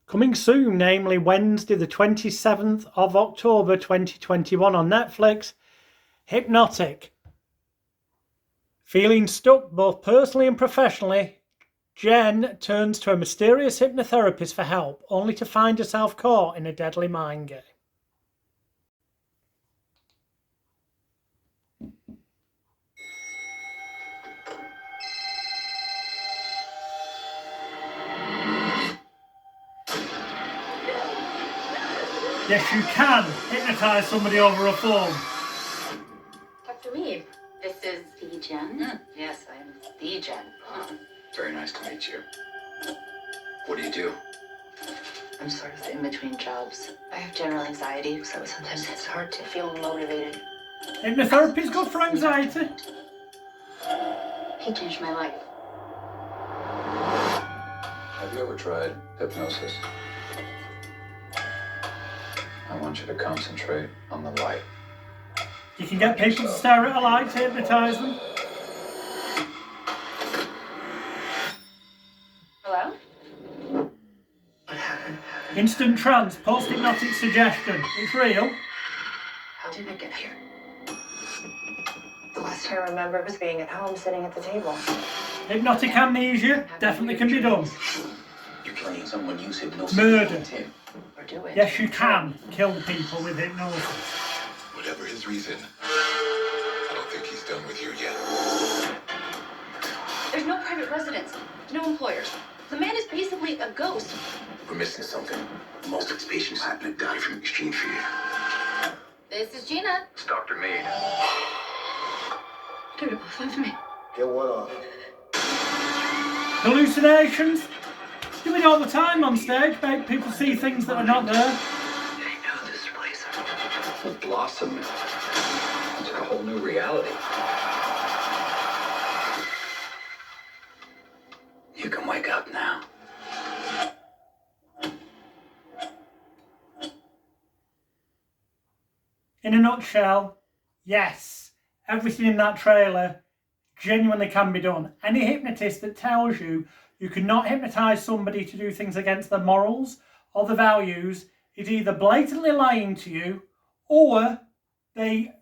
Coming soon, namely Wednesday the 27th of October 2021 on Netflix, Hypnotic. Feeling stuck both personally and professionally, Jen turns to a mysterious hypnotherapist for help, only to find herself caught in a deadly mind game. Yes, you can hypnotise somebody over a phone. Dr. Mead, this is the Jen? Yes, I'm the Jen. Very nice to meet you. What do you do? I'm sort of in between jobs. I have general anxiety, so sometimes it's hard to feel motivated. Hypnotherapy is good for anxiety. He changed my life. Have you ever tried hypnosis? I want you to concentrate on the light. You can get people to stare at a light to hypnotise them. Hello? What happened? Instant trance, post-hypnotic suggestion. It's real. How did it get here? The last I remember was being at home sitting at the table. Hypnotic amnesia definitely can be done. You're killing someone, use hypnosis. Murder. Or do it? Yes, you can kill people with hypnosis. Whatever his reason, I don't think he's done with you yet. There's no private residence, no employers. The man is basically a ghost. We're missing something. Most of his patients happen to die from exchange for you. This is Gina. It's Dr. Mead. Get it off of me. Get what off? Hallucinations. Do it all the time on stage. Make people see things that are not there. I know this place. The blossom. It's a whole new reality. You can wake up now. In a nutshell, yes, everything in that trailer genuinely can be done. Any hypnotist that tells you you cannot hypnotise somebody to do things against their morals or their values is either blatantly lying to you, or they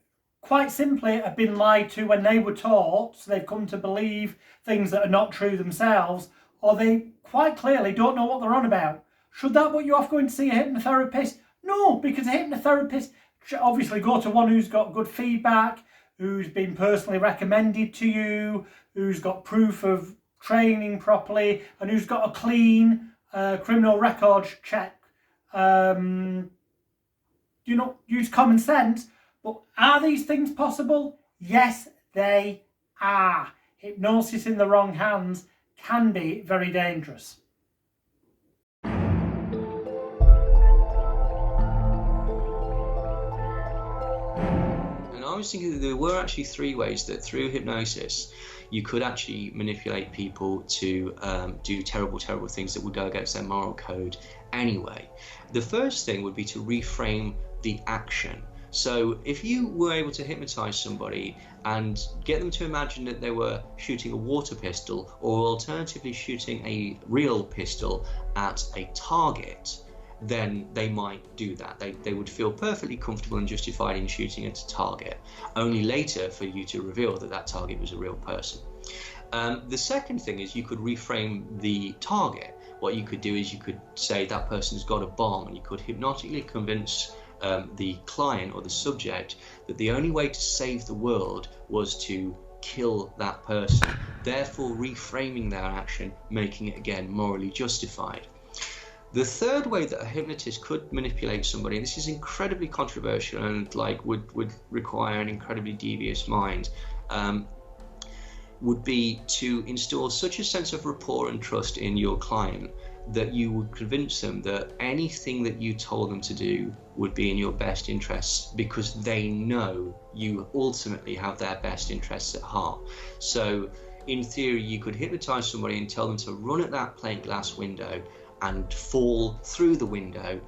quite simply have been lied to when they were taught, so they've come to believe things that are not true themselves, or they quite clearly don't know what they're on about. Should that put you off going to see a hypnotherapist? No, because a hypnotherapist should obviously go to one who's got good feedback, who's been personally recommended to you, who's got proof of training properly, and who's got a clean criminal record check. Use common sense. But are these things possible? Yes, they are. Hypnosis in the wrong hands can be very dangerous. I was thinking that there were actually three ways that through hypnosis you could actually manipulate people to do terrible things that would go against their moral code anyway. The first thing would be to reframe the action. So if you were able to hypnotize somebody and get them to imagine that they were shooting a water pistol, or alternatively shooting a real pistol at a target, then they might do that. They would feel perfectly comfortable and justified in shooting at a target, only later for you to reveal that that target was a real person. The second thing is you could reframe the target. What you could do is you could say that person's got a bomb, and you could hypnotically convince the client or the subject that the only way to save the world was to kill that person, therefore reframing their action, making it again morally justified. The third way that a hypnotist could manipulate somebody, and this is incredibly controversial and would require an incredibly devious mind, would be to install such a sense of rapport and trust in your client that you would convince them that anything that you told them to do would be in your best interests, because they know you ultimately have their best interests at heart. So in theory, you could hypnotize somebody and tell them to run at that plate glass window and fall through the window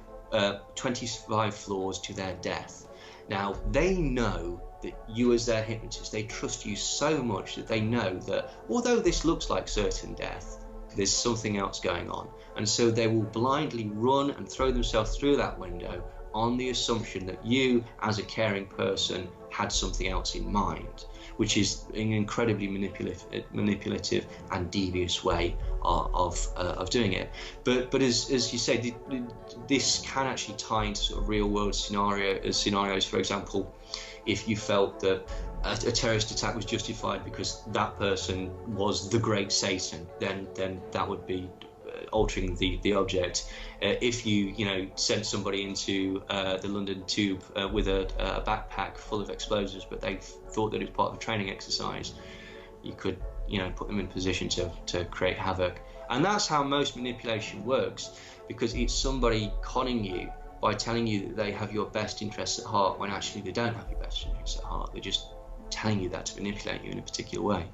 25 floors to their death. Now, they know that you as their hypnotist, they trust you so much that they know that although this looks like certain death, there's something else going on. And so they will blindly run and throw themselves through that window on the assumption that you, as a caring person, had something else in mind, which is an incredibly manipulative and devious way of doing it. But as you say, this can actually tie into sort of real world scenarios. For example, if you felt that a terrorist attack was justified because that person was the great Satan, then that would be altering the object. If you sent somebody into the London Tube with a backpack full of explosives, but they thought that it was part of a training exercise, you could put them in a position to create havoc. And that's how most manipulation works, because it's somebody conning you by telling you that they have your best interests at heart when actually they don't have your best interests at heart. They're just telling you that to manipulate you in a particular way.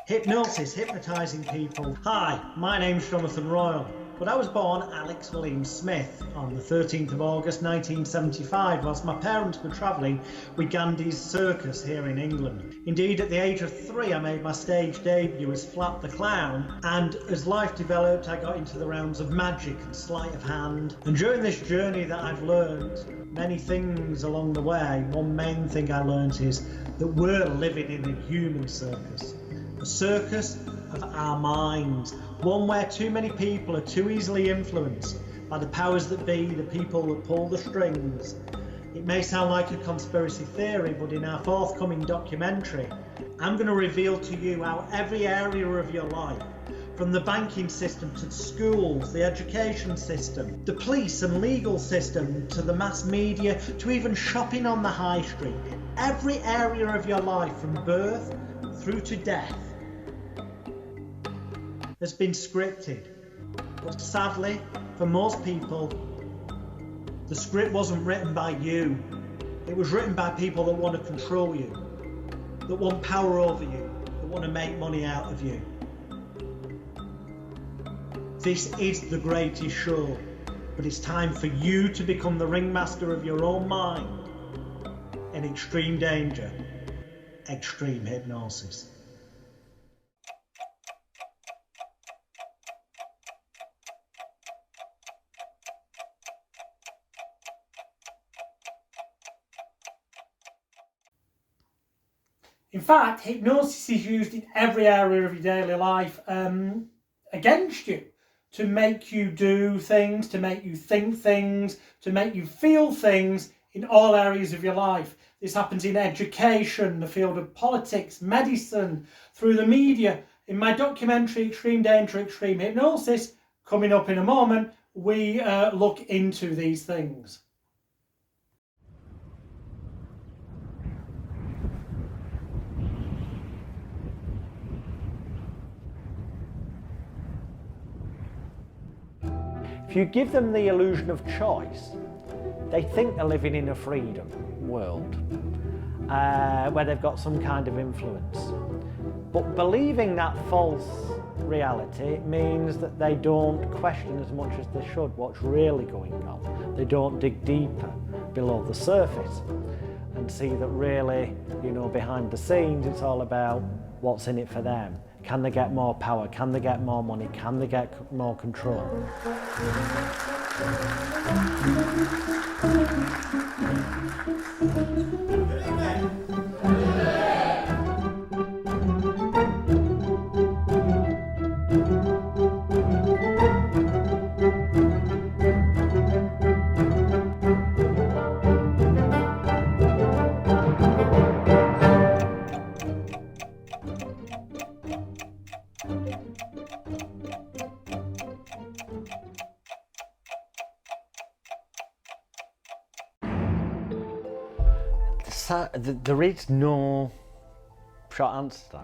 Hypnosis, hypnotising people. Hi, my name's Jonathan Royle, but I was born Alex William Smith on the 13th of August 1975 whilst my parents were travelling with Gandhi's circus here in England. Indeed, at the age of 3 I made my stage debut as Flap the Clown, and as life developed I got into the realms of magic and sleight of hand. And during this journey that I've learned many things along the way, one main thing I learned is that we're living in a human circus. A circus of our minds, one where too many people are too easily influenced by the powers that be, the people that pull the strings. It may sound like a conspiracy theory, but in our forthcoming documentary, I'm going to reveal to you how every area of your life, from the banking system to schools, the education system, the police and legal system, to the mass media, to even shopping on the high street, every area of your life from birth through to death has been scripted. But sadly, for most people, the script wasn't written by you. It was written by people that want to control you, that want power over you, that want to make money out of you. This is the greatest show, but it's time for you to become the ringmaster of your own mind. In extreme danger, extreme hypnosis. In fact, hypnosis is used in every area of your daily life against you, to make you do things, to make you think things, to make you feel things in all areas of your life. This happens in education, the field of politics, medicine, through the media. In my documentary, Extreme Danger, Extreme Hypnosis, coming up in a moment, we look into these things. If you give them the illusion of choice, they think they're living in a freedom world where they've got some kind of influence. But believing that false reality means that they don't question as much as they should what's really going on. They don't dig deeper below the surface and see that really, behind the scenes, it's all about what's in it for them. Can they get more power? Can they get more money? Can they get more control? There is no short answer to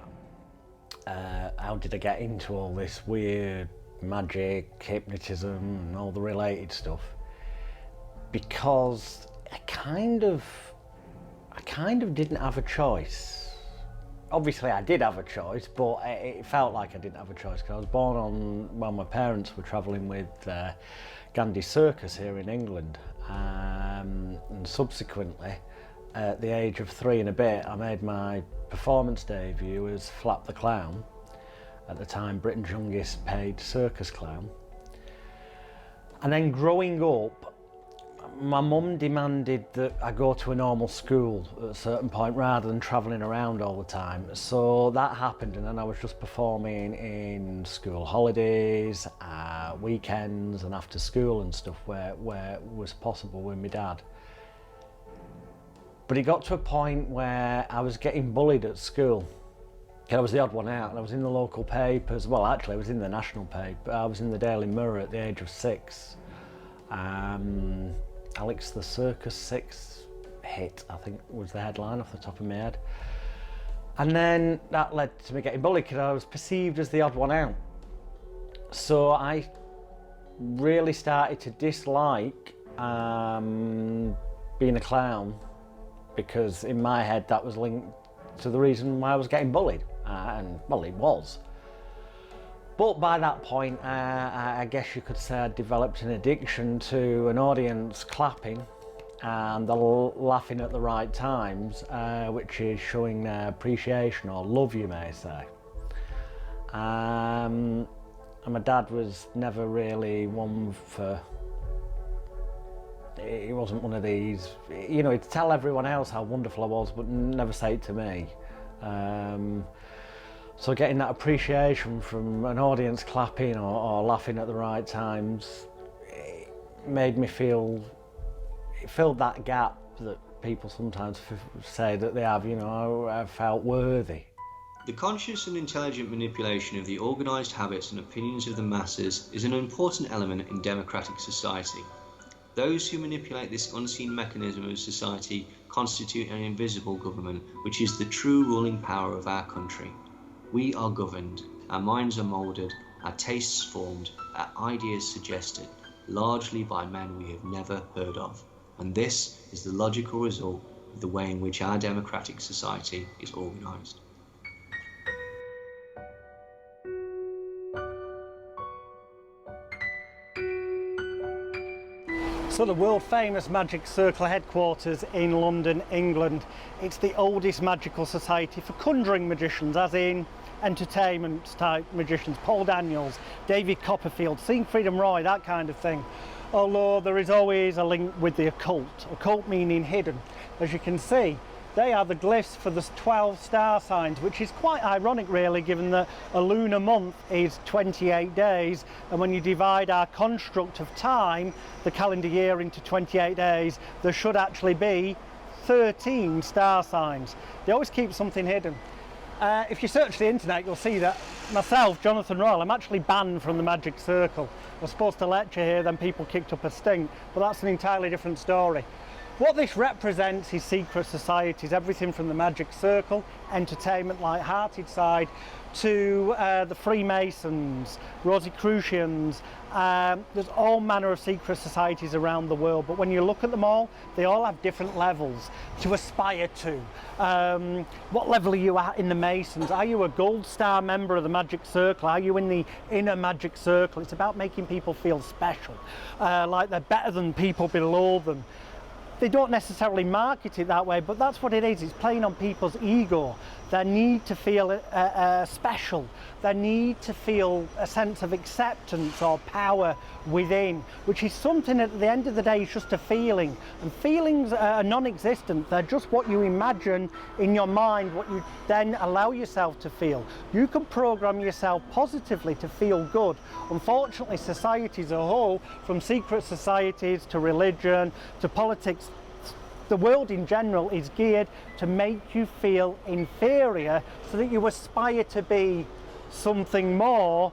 that. How did I get into all this weird magic, hypnotism and all the related stuff? Because I kind of didn't have a choice. Obviously I did have a choice, but it felt like I didn't have a choice because I was born when my parents were travelling with Gandhi's circus here in England. and subsequently, at the age of 3 and a bit, I made my performance debut as Flap the Clown, at the time Britain's youngest paid circus clown. And then growing up, my mum demanded that I go to a normal school at a certain point rather than travelling around all the time. So that happened, and then I was just performing in school holidays, weekends and after school and stuff where it was possible with my dad. But it got to a point where I was getting bullied at school. I was the odd one out, and I was in the local papers. Well, actually I was in the national paper. I was in the Daily Mirror at the age of 6. Alex the Circus 6 hit, I think was the headline off the top of my head. And then that led to me getting bullied because I was perceived as the odd one out. So I really started to dislike being a clown, because in my head that was linked to the reason why I was getting bullied, and well, it was. But by that point, I guess you could say I developed an addiction to an audience clapping and the laughing at the right times, which is showing appreciation or love, you may say. And my dad was never really one for, he wasn't one of these, you know, he'd tell everyone else how wonderful I was, but never say it to me. So getting that appreciation from an audience clapping or laughing at the right times, it made me feel, it filled that gap that people sometimes say that they have, you know, I felt worthy. The conscious and intelligent manipulation of the organised habits and opinions of the masses is an important element in democratic society. Those who manipulate this unseen mechanism of society constitute an invisible government, which is the true ruling power of our country. We are governed, our minds are moulded, our tastes formed, our ideas suggested, largely by men we have never heard of. And this is the logical result of the way in which our democratic society is organised. So the world famous Magic Circle headquarters in London, England. It's the oldest magical society for conjuring magicians, as in entertainment type magicians. Paul Daniels, David Copperfield, Siegfried and Roy, that kind of thing. Although there is always a link with the occult meaning hidden. As you can see, they are the glyphs for the 12 star signs, which is quite ironic really, given that a lunar month is 28 days, and when you divide our construct of time, the calendar year, into 28 days, there should actually be 13 star signs. They always keep something hidden. If you search the internet, you'll see that myself, Jonathan Royle, I'm actually banned from the Magic Circle. I was supposed to lecture here, then people kicked up a stink, but that's an entirely different story. What this represents is secret societies, everything from the Magic Circle, entertainment, light-hearted side, to the Freemasons, Rosicrucians. There's all manner of secret societies around the world, but when you look at them all, they all have different levels to aspire to. What level are you at in the Masons? Are you a gold star member of the Magic Circle? Are you in the inner Magic Circle? It's about making people feel special, like they're better than people below them. They don't necessarily market it that way, but that's what it is. It's playing on people's ego, their need to feel special, their need to feel a sense of acceptance or power within, which is something at the end of the day is just a feeling. And feelings are non-existent. They're just what you imagine in your mind, what you then allow yourself to feel. You can program yourself positively to feel good. Unfortunately, society as a whole, from secret societies to religion to politics, the world in general is geared to make you feel inferior so that you aspire to be something more,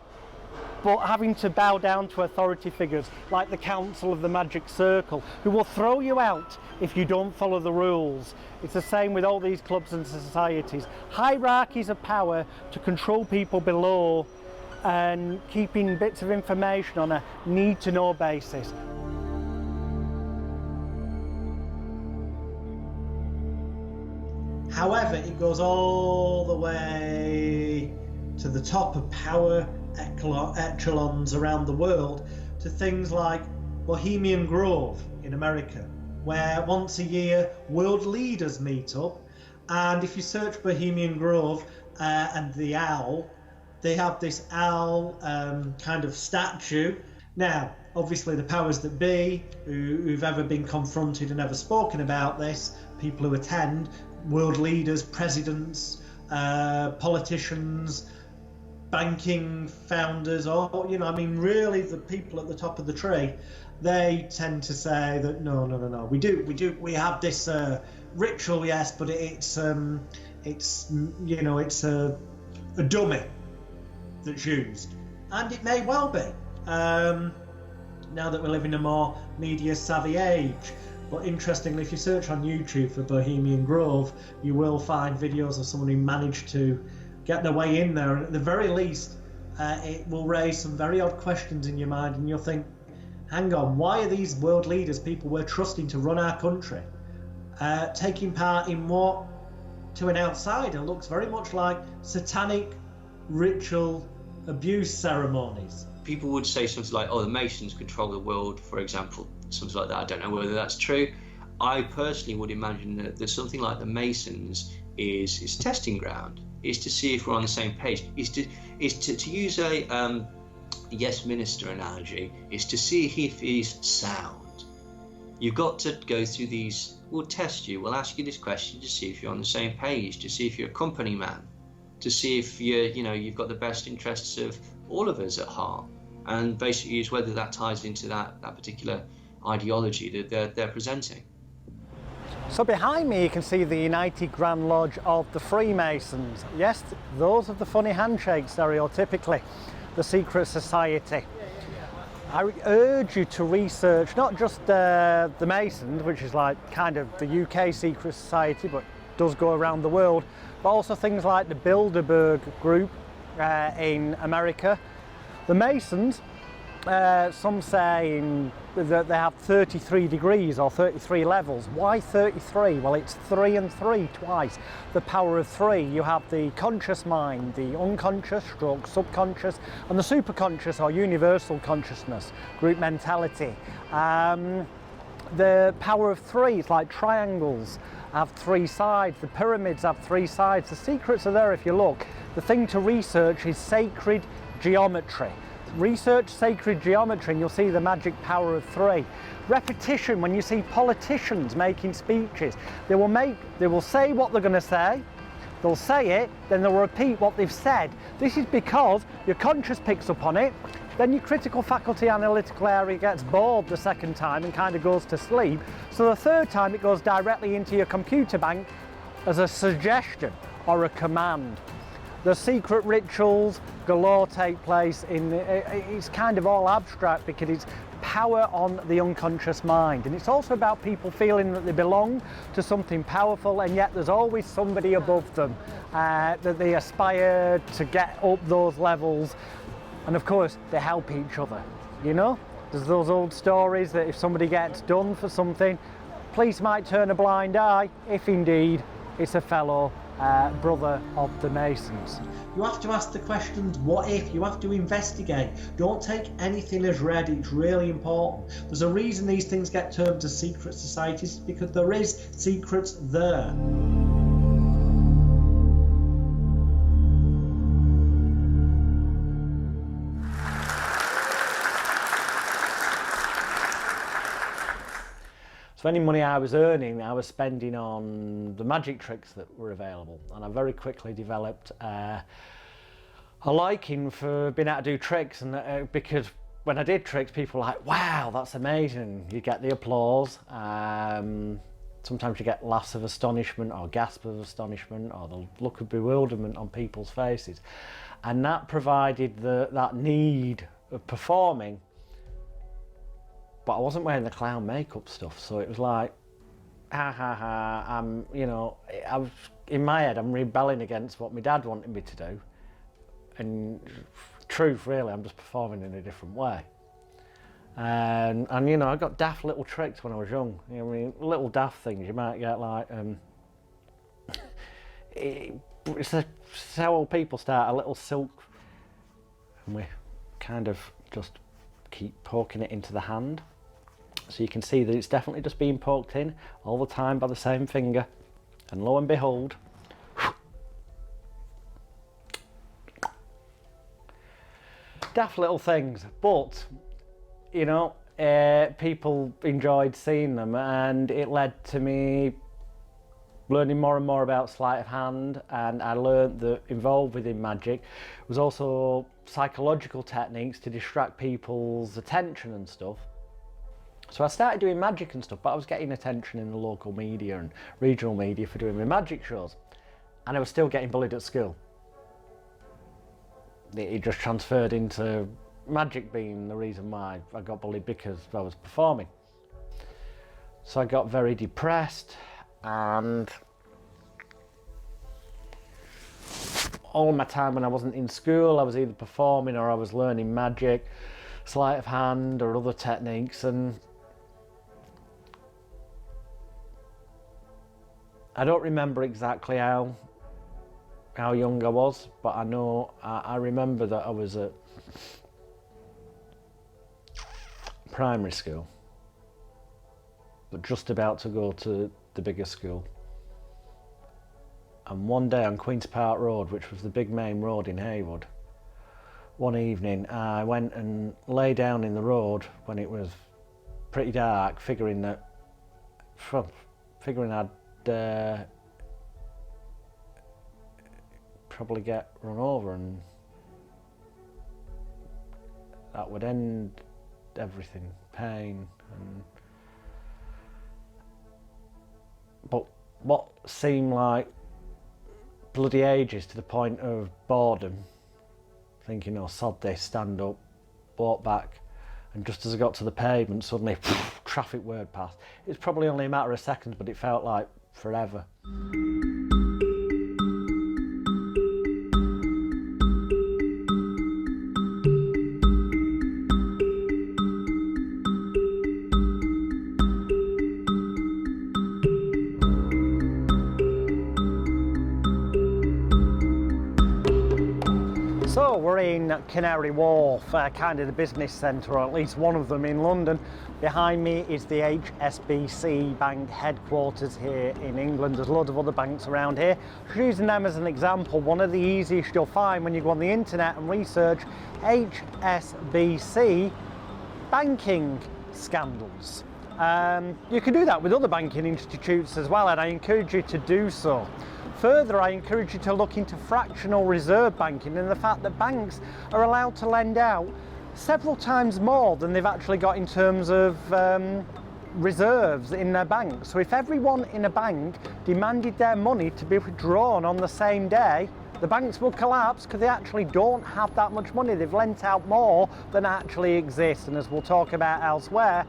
but having to bow down to authority figures like the Council of the Magic Circle, who will throw you out if you don't follow the rules. It's the same with all these clubs and societies. Hierarchies of power to control people below and keeping bits of information on a need-to-know basis. However, it goes all the way to the top of power echelons around the world, to things like Bohemian Grove in America, where once a year world leaders meet up, and if you search Bohemian Grove and the owl, they have this owl kind of statue. Now, obviously the powers that be, who've ever been confronted and ever spoken about this, people who attend, world leaders, presidents, politicians, banking founders, or really the people at the top of the tree, they tend to say that no, we have this ritual, yes, but it's a dummy that's used, and it may well be. Now that we live in a more media savvy age. But interestingly, if you search on YouTube for Bohemian Grove, you will find videos of someone who managed to get their way in there, and at the very least it will raise some very odd questions in your mind, and you'll think, hang on, why are these world leaders, people we're trusting to run our country, taking part in what to an outsider looks very much like satanic ritual abuse ceremonies? People would say something like, oh, the Masons control the world, for example, something like that. I don't know whether that's true. I personally would imagine that something like the Masons is testing ground, is to see if we're on the same page, is to use a yes minister analogy, is to see if he's sound. You've got to go through these, we'll test you, we'll ask you this question to see if you're on the same page, to see if you're a company man, to see if you've got the best interests of all of us at heart, and basically is whether that ties into that particular ideology that they're presenting. So behind me you can see the United Grand Lodge of the Freemasons. Yes, those are the funny handshakes stereotypically, the secret society. I urge you to research not just the Masons, which is like kind of the UK secret society but does go around the world, but also things like the Bilderberg group in America. The Masons, some say that they have 33 degrees or 33 levels. Why 33? Well, it's 3 and 3 twice. The power of 3. You have the conscious mind, the unconscious stroke subconscious, and the superconscious or universal consciousness, group mentality. The power of 3, it's like triangles have 3 sides, the pyramids have 3 sides. The secrets are there if you look. The thing to research is sacred geometry. Research sacred geometry and you'll see the magic power of 3. Repetition, when you see politicians making speeches, they will say what they're going to say, they'll say it, then they'll repeat what they've said. This is because your conscious picks up on it, then your critical faculty analytical area gets bored the second time and kind of goes to sleep, so the third time it goes directly into your computer bank as a suggestion or a command. The secret rituals galore take place it's kind of all abstract because it's power on the unconscious mind, and it's also about people feeling that they belong to something powerful, and yet there's always somebody above them, that they aspire to get up those levels, and of course they help each other. There's those old stories that if somebody gets done for something, police might turn a blind eye if indeed it's a fellow brother of the Masons. You have to ask the questions, what if? You have to investigate. Don't take anything as read, it's really important. There's a reason these things get termed as secret societies, because there is secrets there. So any money I was earning, I was spending on the magic tricks that were available, and I very quickly developed a liking for being able to do tricks, and because when I did tricks, people were like, wow, that's amazing. You get the applause. Sometimes you get laughs of astonishment or gasps of astonishment or the look of bewilderment on people's faces, and that provided that need of performing. But I wasn't wearing the clown makeup stuff, so it was like, ha ha ha, I was, in my head, I'm rebelling against what my dad wanted me to do. And truth, really, I'm just performing in a different way. And I got daft little tricks when I was young. Little daft things. You might get like, it's how old people start, a little silk, and we kind of just keep poking it into the hand. So you can see that it's definitely just being poked in all the time by the same finger. And lo and behold, daft little things, but you know, people enjoyed seeing them, and it led to me learning more and more about sleight of hand. And I learned that involved within magic was also psychological techniques to distract people's attention and stuff. So I started doing magic and stuff, but I was getting attention in the local media and regional media for doing my magic shows, and I was still getting bullied at school. It just transferred into magic being the reason why I got bullied, because I was performing. So I got very depressed, and all my time when I wasn't in school, I was either performing or I was learning magic, sleight of hand or other techniques. And I don't remember exactly how young I was, but I know I remember that I was at primary school, but just about to go to the bigger school. And one day on Queen's Park Road, which was the big main road in Haywood, one evening I went and lay down in the road when it was pretty dark, figuring I'd probably get run over, and that would end everything, pain. But what seemed like bloody ages, to the point of boredom, thinking, oh sod this, stand up, walk back, and just as I got to the pavement, suddenly traffic whirred past. It was probably only a matter of seconds, but it felt like forever. So we're in Canary Wharf, kind of the business centre, or at least one of them in London. Behind me is the HSBC Bank headquarters here in England. There's a lot of other banks around here. Just using them as an example, one of the easiest you'll find when you go on the internet and research HSBC banking scandals. You can do that with other banking institutes as well, and I encourage you to do so. Further, I encourage you to look into fractional reserve banking and the fact that banks are allowed to lend out several times more than they've actually got in terms of reserves in their bank. So if everyone in a bank demanded their money to be withdrawn on the same day, the banks will collapse because they actually don't have that much money. They've lent out more than actually exists. And as we'll talk about elsewhere,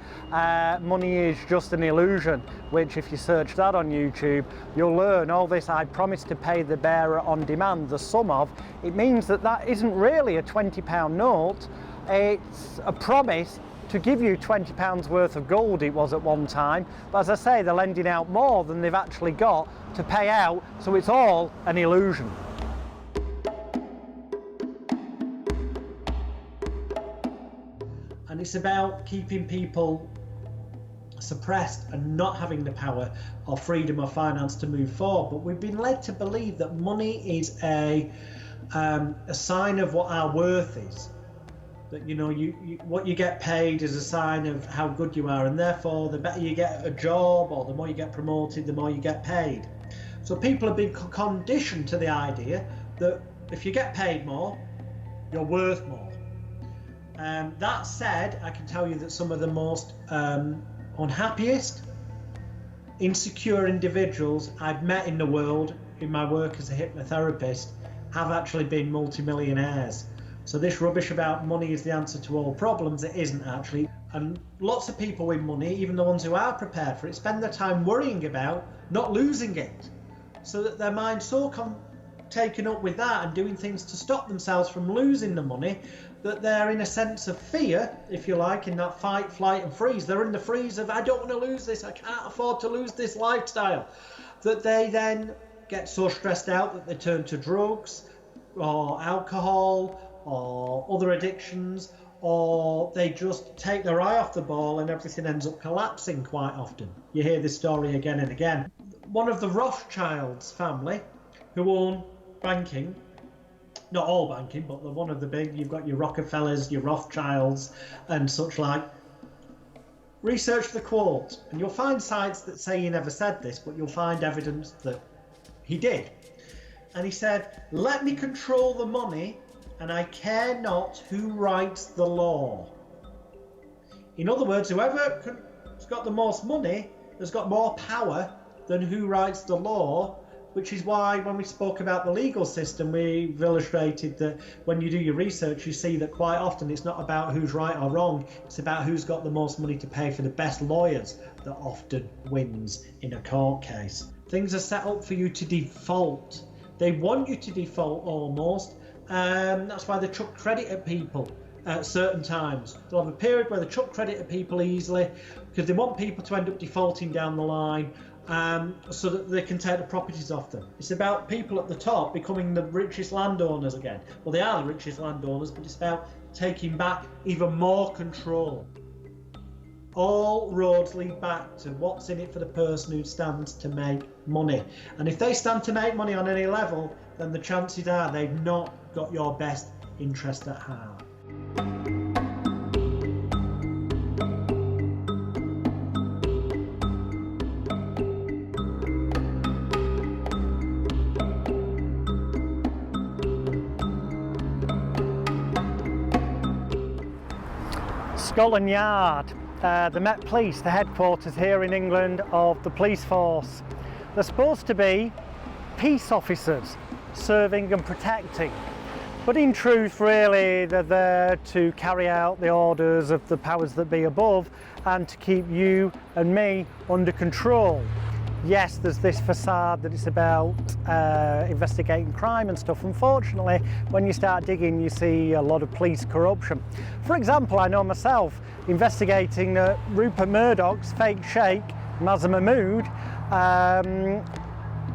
money is just an illusion, which if you search that on YouTube, you'll learn all this "I promise to pay the bearer on demand" the sum of. It means that that isn't really a £20 note. It's a promise to give you £20 worth of gold, it was at one time. But as I say, they're lending out more than they've actually got to pay out, so it's all an illusion. And it's about keeping people suppressed and not having the power or freedom or finance to move forward. But we've been led to believe that money is a sign of what our worth is. That, you know, what you get paid is a sign of how good you are, and therefore the better you get a job or the more you get promoted, the more you get paid. So people have been conditioned to the idea that if you get paid more, you're worth more. That said, I can tell you that some of the most unhappiest, insecure individuals I've met in the world in my work as a hypnotherapist have actually been multimillionaires. So this rubbish about money is the answer to all problems, it isn't actually. And lots of people with money, even the ones who are prepared for it, spend their time worrying about not losing it, so that their mind's so taken up with that and doing things to stop themselves from losing the money that they're in a sense of fear, if you like, in that fight, flight and freeze. They're in the freeze of, I don't want to lose this, I can't afford to lose this lifestyle, that they then get so stressed out that they turn to drugs or alcohol or other addictions, or they just take their eye off the ball and everything ends up collapsing quite often. You hear this story again and again. One of the Rothschilds family, who own banking, not all banking, but they're one of the big, you've got your Rockefellers, your Rothschilds and such like, research the quote, and you'll find sites that say he never said this, but you'll find evidence that he did. And he said, "Let me control the money, and I care not who writes the law." In other words, whoever has got the most money has got more power than who writes the law, which is why when we spoke about the legal system, we've illustrated that when you do your research, you see that quite often it's not about who's right or wrong, it's about who's got the most money to pay for the best lawyers that often wins in a court case. Things are set up for you to default. They want you to default almost. That's why they chuck credit at people at certain times. They'll have a period where they chuck credit at people easily because they want people to end up defaulting down the line, so that they can take the properties off them. It's about people at the top becoming the richest landowners again. Well, they are the richest landowners, but it's about taking back even more control. All roads lead back to what's in it for the person who stands to make money. And if they stand to make money on any level, then the chances are they've not got your best interest at heart. Scotland Yard, the Met Police, the headquarters here in England of the police force. They're supposed to be peace officers, serving and protecting. But in truth, really, they're there to carry out the orders of the powers that be above and to keep you and me under control. Yes, there's this facade that it's about investigating crime and stuff. Unfortunately, when you start digging, you see a lot of police corruption. For example, I know myself investigating Rupert Murdoch's fake sheikh, Mazza Mahmood,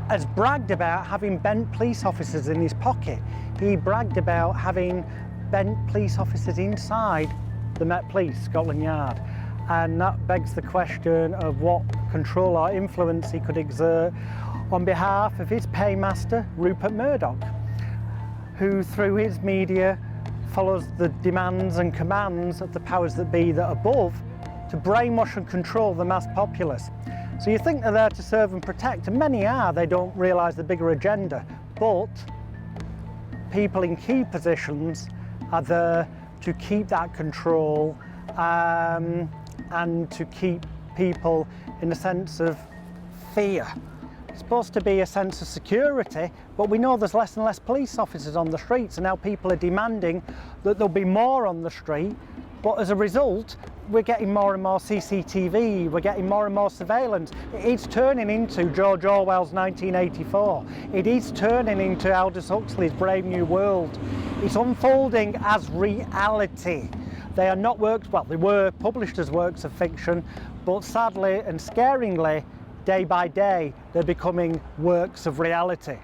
has bragged about having bent police officers in his pocket. He bragged about having bent police officers inside the Met Police, Scotland Yard. And that begs the question of what control or influence he could exert on behalf of his paymaster, Rupert Murdoch, who through his media follows the demands and commands of the powers that be that are above to brainwash and control the mass populace. So you think they're there to serve and protect, and many are, they don't realise the bigger agenda, but people in key positions are there to keep that control and to keep people in a sense of fear. It's supposed to be a sense of security, but we know there's less and less police officers on the streets, and now people are demanding that there'll be more on the street. But as a result, we're getting more and more CCTV, we're getting more and more surveillance. It's turning into George Orwell's 1984. It is turning into Aldous Huxley's Brave New World. It's unfolding as reality. They are not works, well, they were published as works of fiction, but sadly and scaringly, day by day, they're becoming works of reality.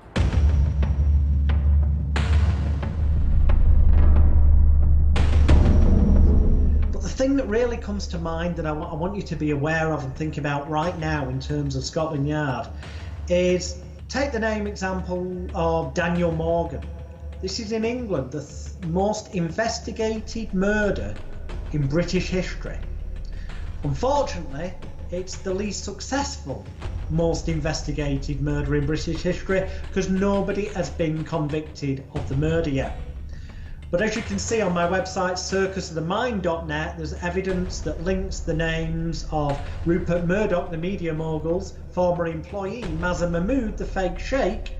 But the thing that really comes to mind that I want you to be aware of and think about right now in terms of Scotland Yard is, take the name example of Daniel Morgan. This is in England, the most investigated murder in British history. Unfortunately, it's the least successful most investigated murder in British history because nobody has been convicted of the murder yet. But as you can see on my website, circusofthemind.net, there's evidence that links the names of Rupert Murdoch, the media mogul's former employee, Mazza Mahmood, the fake sheikh,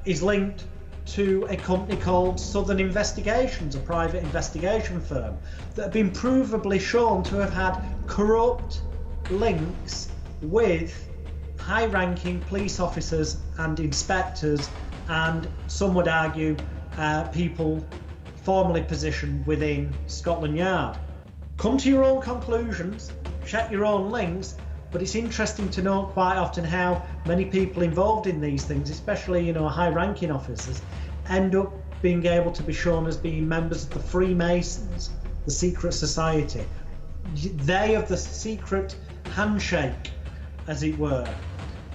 is linked to a company called Southern Investigations, a private investigation firm that have been provably shown to have had corrupt links with high-ranking police officers and inspectors, and some would argue people formerly positioned within Scotland Yard. Come to your own conclusions, check your own links, but it's interesting to note quite often how many people involved in these things, especially high-ranking officers, end up being able to be shown as being members of the Freemasons, the secret society. They have the secret handshake, as it were,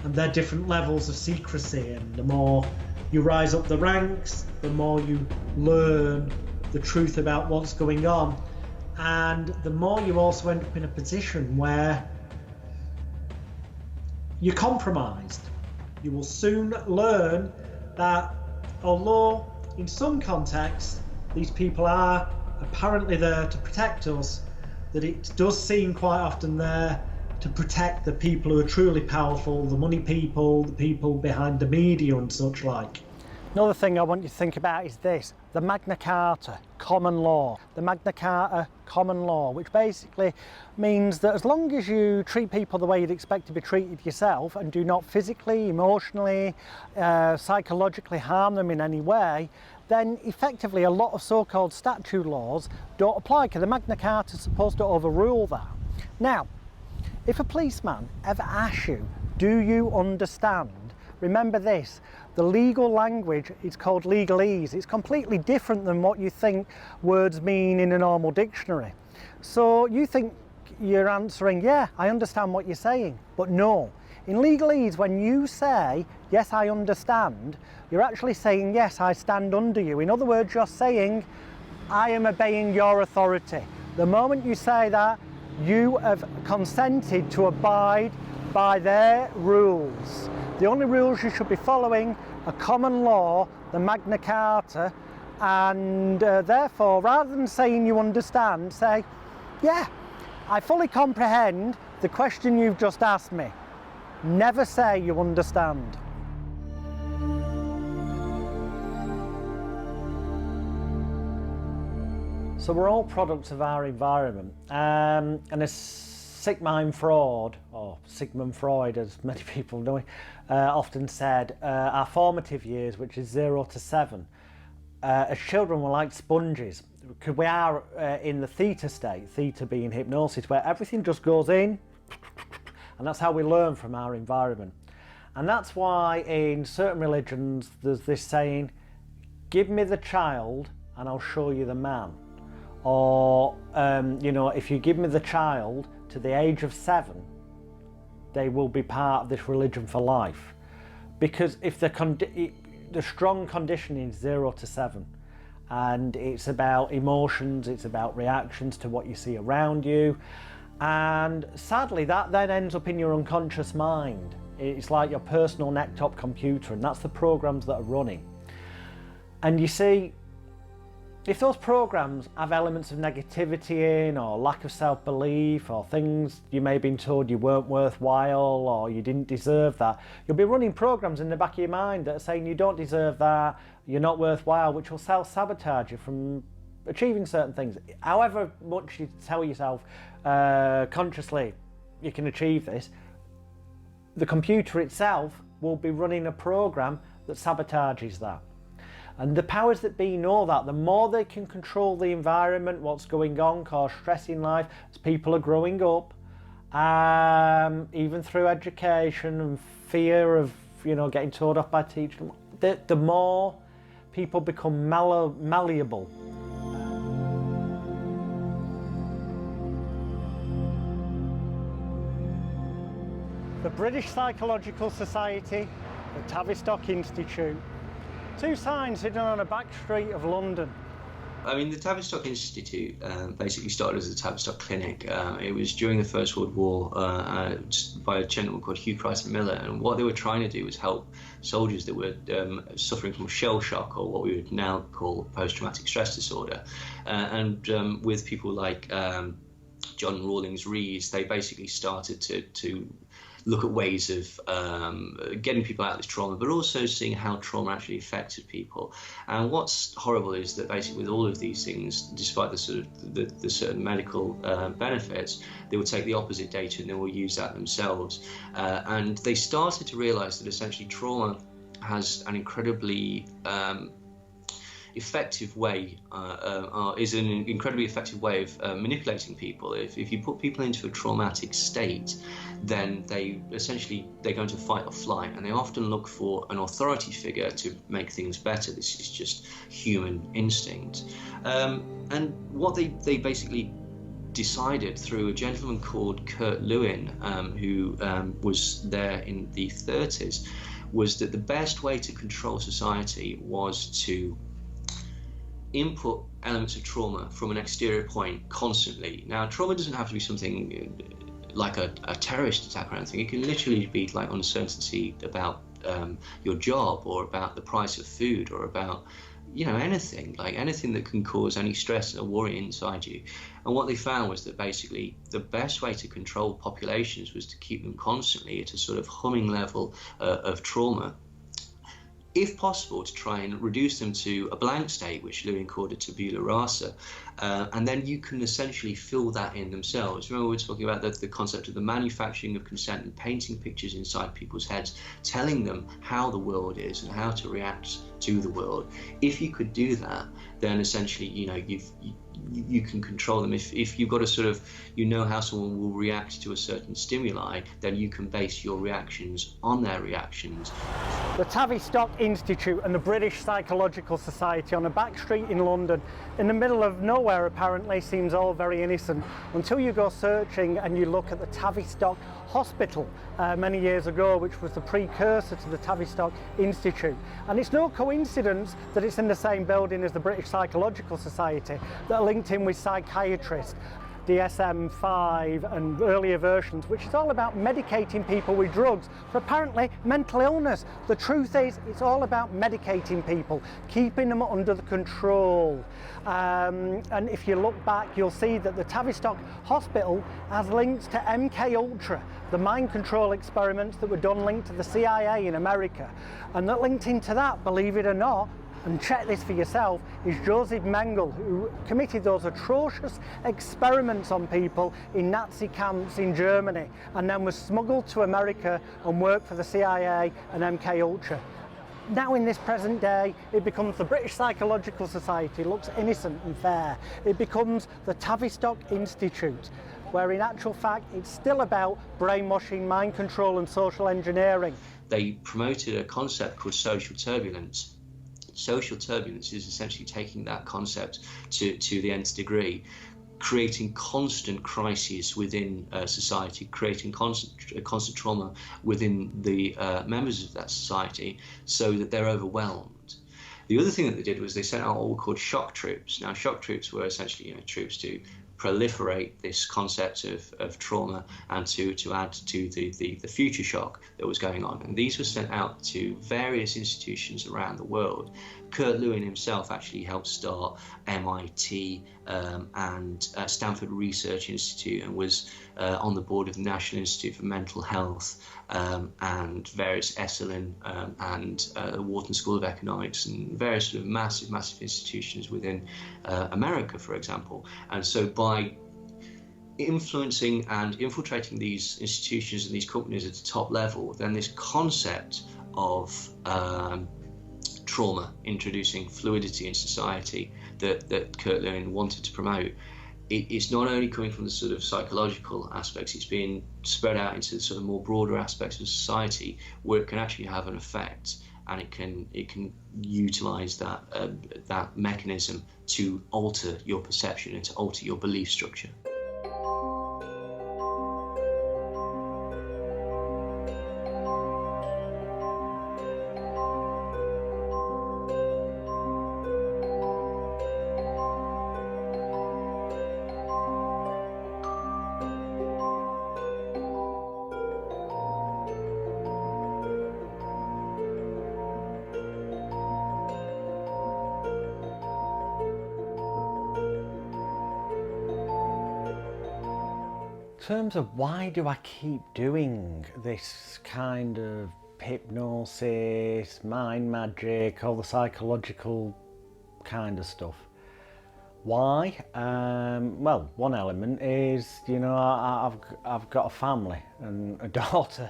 and they're different levels of secrecy, and the more you rise up the ranks, the more you learn the truth about what's going on, and the more you also end up in a position where you're compromised. You will soon learn that although in some contexts these people are apparently there to protect us, that it does seem quite often there to protect the people who are truly powerful, the money people, the people behind the media and such like. Another thing I want you to think about is this: the Magna Carta, common law. The Magna Carta, common law, which basically means that as long as you treat people the way you'd expect to be treated yourself and do not physically, emotionally, psychologically harm them in any way, then effectively a lot of so-called statute laws don't apply, because the Magna Carta is supposed to overrule that. Now, if a policeman ever asks you, do you understand? Remember this, the legal language is called legalese. It's completely different than what you think words mean in a normal dictionary. So you think you're answering, yeah, I understand what you're saying, but no. In legalese, when you say, yes, I understand, you're actually saying, yes, I stand under you. In other words, you're saying, I am obeying your authority. The moment you say that, you have consented to abide by their rules. The only rules you should be following are common law, the Magna Carta, and therefore, rather than saying you understand, say, yeah, I fully comprehend the question you've just asked me. Never say you understand. So we're all products of our environment, and as Sigmund Freud, or Sigmund Freud as many people know, often said, our formative years, which is 0 to 7, as children we're like sponges, because we are in the theta state, theta being hypnosis, where everything just goes in, and that's how we learn from our environment. And that's why in certain religions there's this saying, give me the child and I'll show you the man. Or, you know, if you give me the child to the age of 7, they will be part of this religion for life. Because if the strong conditioning is 0 to 7, and it's about emotions, it's about reactions to what you see around you, and sadly that then ends up in your unconscious mind. It's like your personal neck-top computer, and that's the programs that are running. And you see, if those programs have elements of negativity in, or lack of self-belief, or things you may have been told you weren't worthwhile or you didn't deserve that, you'll be running programs in the back of your mind that are saying you don't deserve that, you're not worthwhile, which will self-sabotage you from achieving certain things. However much you tell yourself consciously you can achieve this, the computer itself will be running a program that sabotages that. And the powers that be know that. The more they can control the environment, what's going on, cause stress in life as people are growing up, even through education and fear of, you know, getting told off by teachers, the more people become malleable. The British Psychological Society, the Tavistock Institute, 2 signs hidden on a back street of London. I mean, the Tavistock Institute basically started as a Tavistock clinic. It was during the First World War by a gentleman called Hugh Price Miller, and what they were trying to do was help soldiers that were suffering from shell shock, or what we would now call post-traumatic stress disorder. And with people like John Rawlings Rees, they basically started to look at ways of getting people out of this trauma, but also seeing how trauma actually affected people. And what's horrible is that basically with all of these things, despite the sort of the certain medical benefits, they will take the opposite data and they will use that themselves. And they started to realize that essentially trauma has an incredibly effective way, is an incredibly effective way of manipulating people. If you put people into a traumatic state, then they go into fight or flight, and they often look for an authority figure to make things better. This is just human instinct. And what they basically decided through a gentleman called Kurt Lewin, who was there in the 30s, was that the best way to control society was to input elements of trauma from an exterior point constantly. Now, trauma doesn't have to be something like a terrorist attack or anything. It can literally be like uncertainty about your job, or about the price of food, or about anything that can cause any stress or worry inside you. And what they found was that basically the best way to control populations was to keep them constantly at a sort of humming level of trauma. If possible, to try and reduce them to a blank state, which Lewin called a tabula rasa, and then you can essentially fill that in themselves. Remember, we were talking about the concept of the manufacturing of consent and painting pictures inside people's heads, telling them how the world is and how to react to the world. If you could do that, then essentially, you can control them. If you've got a sort of, how someone will react to a certain stimuli, then you can base your reactions on their reactions. The Tavistock Institute and the British Psychological Society on a back street in London, in the middle of nowhere apparently, seems all very innocent until you go searching and you look at the Tavistock Hospital many years ago, which was the precursor to the Tavistock Institute. And it's no coincidence that it's in the same building as the British Psychological Society, that are linked in with psychiatrists, DSM-5 and earlier versions, which is all about medicating people with drugs for apparently mental illness. The truth is, it's all about medicating people, keeping them under the control. And if you look back, you'll see that the Tavistock Hospital has links to MK Ultra, the mind control experiments that were done linked to the CIA in America. And that linked into that, believe it or not, and check this for yourself, is Joseph Mengele, who committed those atrocious experiments on people in Nazi camps in Germany, and then was smuggled to America and worked for the CIA and MK Ultra. Now in this present day, it becomes the British Psychological Society, looks innocent and fair. It becomes the Tavistock Institute, where in actual fact it's still about brainwashing, mind control and social engineering. They promoted a concept called social turbulence. Social turbulence is essentially taking that concept to the nth degree, creating constant crises within society, creating constant trauma within the members of that society, so that they're overwhelmed. The other thing that they did was they sent out what were called shock troops. Now, shock troops were essentially troops to proliferate this concept of trauma and to add to the future shock that was going on. And these were sent out to various institutions around the world. Kurt Lewin himself actually helped start MIT and Stanford Research Institute, and was on the board of the National Institute for Mental Health and various Esalen and the Wharton School of Economics, and various sort of massive institutions within America, for example. And so by influencing and infiltrating these institutions and these companies at the top level, then this concept of trauma, introducing fluidity in society that Kurt Lewin wanted to promote, it's not only coming from the sort of psychological aspects, it's being spread out into the sort of more broader aspects of society, where it can actually have an effect, and it can utilize that mechanism to alter your perception and to alter your belief structure. In terms of why do I keep doing this kind of hypnosis, mind magic, all the psychological kind of stuff? Why? Well, one element is, I've got a family and a daughter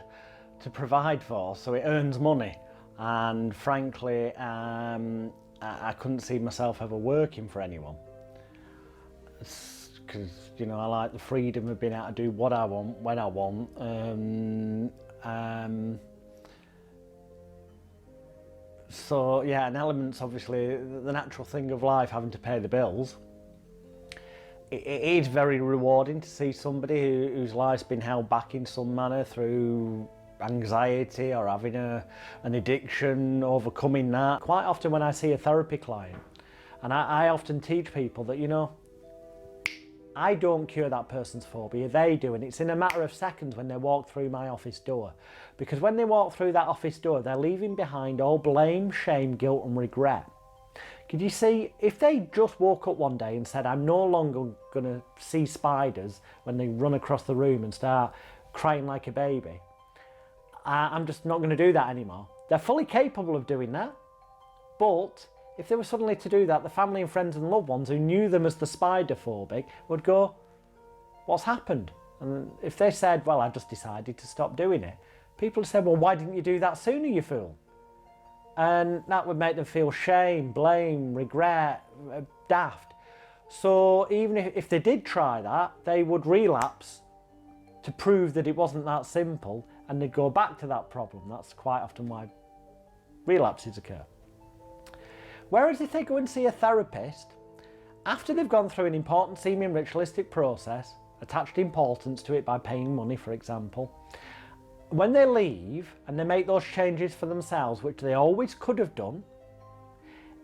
to provide for, so it earns money, and frankly, I couldn't see myself ever working for anyone. Because, you know, I like the freedom of being able to do what I want, when I want. So, yeah, an element's obviously the natural thing of life, having to pay the bills. It is very rewarding to see somebody whose life's been held back in some manner through anxiety or having an addiction, overcoming that. Quite often when I see a therapy client, and I often teach people that, you know, I don't cure that person's phobia, they do, and it's in a matter of seconds when they walk through my office door. Because when they walk through that office door, they're leaving behind all blame, shame, guilt and regret. Could you see, if they just woke up one day and said, I'm no longer going to see spiders when they run across the room and start crying like a baby, I'm just not going to do that anymore. They're fully capable of doing that, but if they were suddenly to do that, the family and friends and loved ones who knew them as the spider phobic would go, what's happened? And if they said, well, I just decided to stop doing it, people would say, well, why didn't you do that sooner, you fool? And that would make them feel shame, blame, regret, daft. So even if they did try that, they would relapse to prove that it wasn't that simple, and they'd go back to that problem. That's quite often why relapses occur. Whereas if they go and see a therapist, after they've gone through an important seeming ritualistic process, attached importance to it by paying money, for example, when they leave and they make those changes for themselves, which they always could have done,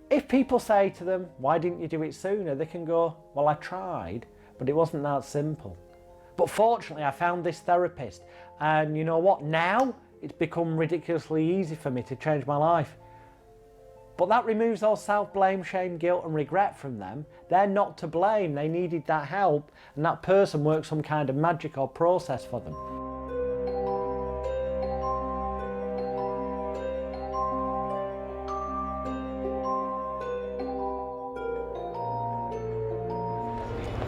if people say to them, why didn't you do it sooner? They can go, well, I tried, but it wasn't that simple. But fortunately, I found this therapist, and you know what? Now it's become ridiculously easy for me to change my life. But that removes all self-blame, shame, guilt and regret from them. They're not to blame, they needed that help, and that person worked some kind of magic or process for them.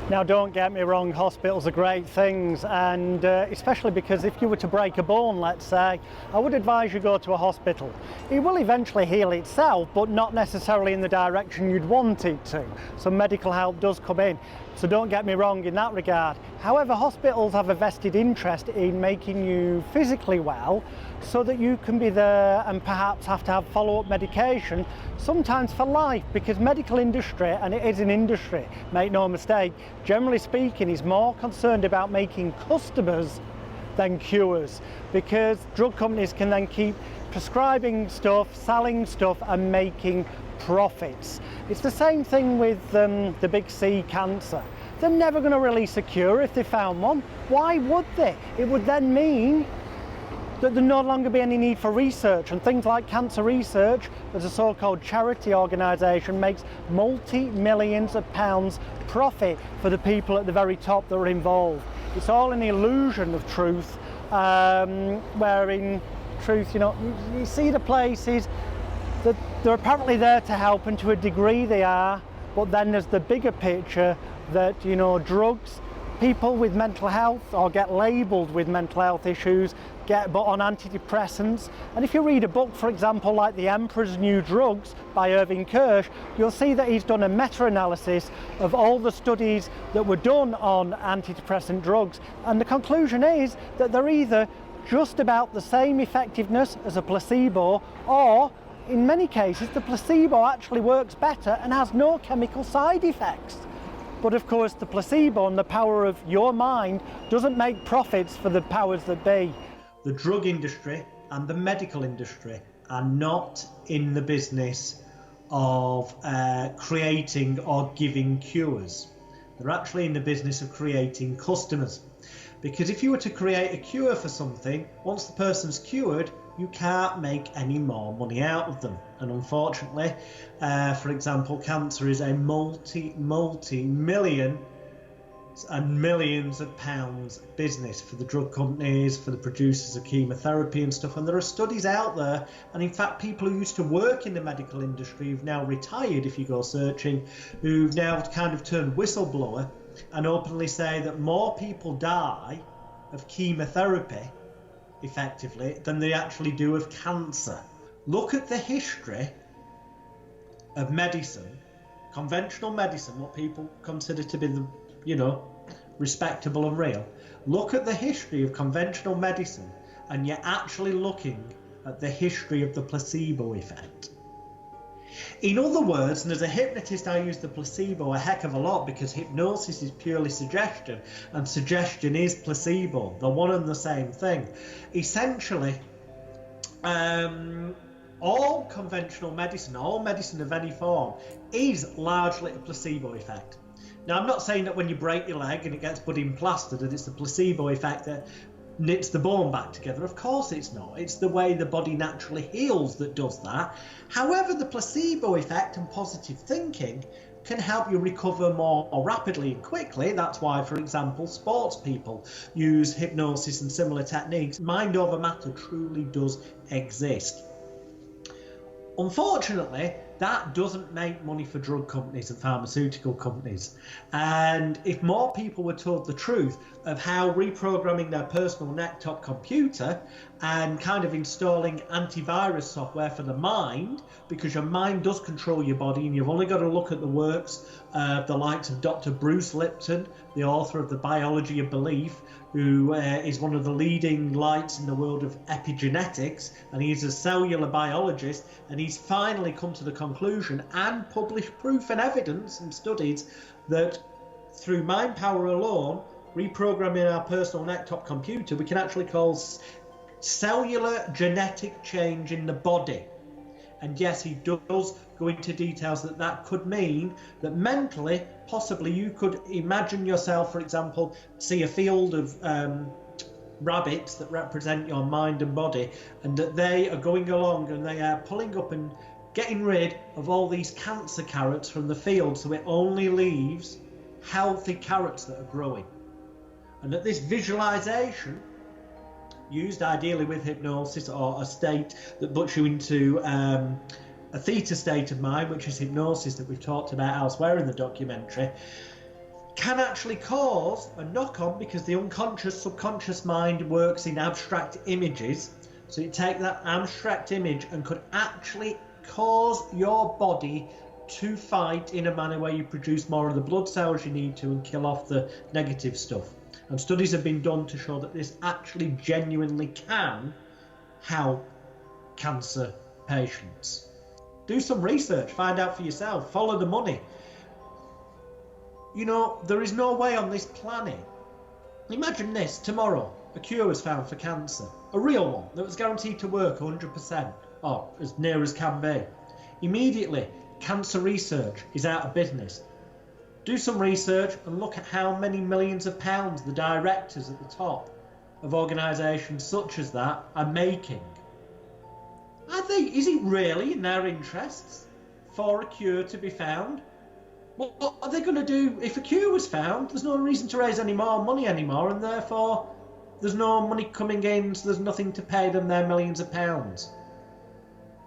Now, don't get me wrong, hospitals are great things, and especially because if you were to break a bone, let's say, I would advise you go to a hospital. It will eventually heal itself, but not necessarily in the direction you'd want it to. So medical help does come in. So don't get me wrong in that regard. However, hospitals have a vested interest in making you physically well so that you can be there and perhaps have to have follow-up medication, sometimes for life, because medical industry, and it is an industry, make no mistake, generally speaking, is more concerned about making customers than cures, because drug companies can then keep prescribing stuff, selling stuff and making profits. It's the same thing with the big C, cancer. They're never going to release a cure if they found one. Why would they? It would then mean that there no longer be any need for research, and things like cancer research, as a so-called charity organisation, makes multi-millions of pounds profit for the people at the very top that are involved. It's all an illusion of truth, where in truth, you know, you see the places that they're apparently there to help, and to a degree they are, but then there's the bigger picture that, you know, drugs, people with mental health or get labelled with mental health issues get put on antidepressants. And if you read a book, for example, like The Emperor's New Drugs by Irving Kirsch, you'll see that he's done a meta-analysis of all the studies that were done on antidepressant drugs. And the conclusion is that they're either just about the same effectiveness as a placebo, or in many cases the placebo actually works better and has no chemical side effects. But of course the placebo and the power of your mind doesn't make profits for the powers that be. The drug industry and the medical industry are not in the business of creating or giving cures. They're actually in the business of creating customers. Because if you were to create a cure for something, once the person's cured, you can't make any more money out of them. And unfortunately, for example, cancer is a multi-million and millions of pounds business for the drug companies, for the producers of chemotherapy and stuff. And there are studies out there, and in fact people who used to work in the medical industry who've now retired, if you go searching, who've now kind of turned whistleblower and openly say that more people die of chemotherapy effectively than they actually do of cancer. Look at the history of medicine, conventional medicine, what people consider to be the, respectable and real, look at the history of conventional medicine, and you're actually looking at the history of the placebo effect. In other words, and as a hypnotist I use the placebo a heck of a lot, because hypnosis is purely suggestion and suggestion is placebo. They're one and the same thing. Essentially, all conventional medicine, all medicine of any form, is largely a placebo effect. Now, I'm not saying that when you break your leg and it gets put in plaster that it's the placebo effect that knits the bone back together. Of course it's not. It's the way the body naturally heals that does that. However, the placebo effect and positive thinking can help you recover more rapidly and quickly. That's why, for example, sports people use hypnosis and similar techniques. Mind over matter truly does exist. Unfortunately, that doesn't make money for drug companies and pharmaceutical companies. And if more people were told the truth of how reprogramming their personal neck-top computer and kind of installing antivirus software for the mind, because your mind does control your body, and you've only got to look at the works of the likes of Dr. Bruce Lipton, the author of The Biology of Belief, who is one of the leading lights in the world of epigenetics, and he's a cellular biologist, and he's finally come to the conclusion and published proof and evidence and studies that through mind power alone, reprogramming our personal neck-top computer, we can actually cause cellular genetic change in the body. And yes, he does go into details that could mean that mentally, possibly you could imagine yourself, for example, see a field of rabbits that represent your mind and body, and that they are going along and they are pulling up and getting rid of all these cancer carrots from the field, so it only leaves healthy carrots that are growing. And that this visualization, used ideally with hypnosis or a state that puts you into a theta state of mind, which is hypnosis that we've talked about elsewhere in the documentary, can actually cause a knock-on, because the unconscious, subconscious mind works in abstract images. So you take that abstract image and could actually cause your body to fight in a manner where you produce more of the blood cells you need to and kill off the negative stuff. And studies have been done to show that this actually genuinely can help cancer patients. Do some research, find out for yourself, follow the money. There is no way on this planet. Imagine this, tomorrow, a cure was found for cancer, a real one that was guaranteed to work 100%, or as near as can be. Immediately, cancer research is out of business. Do some research and look at how many millions of pounds the directors at the top of organisations such as that are making. Is it really in their interests for a cure to be found? What are they going to do if a cure was found? There's no reason to raise any more money anymore, and therefore there's no money coming in, so there's nothing to pay them their millions of pounds.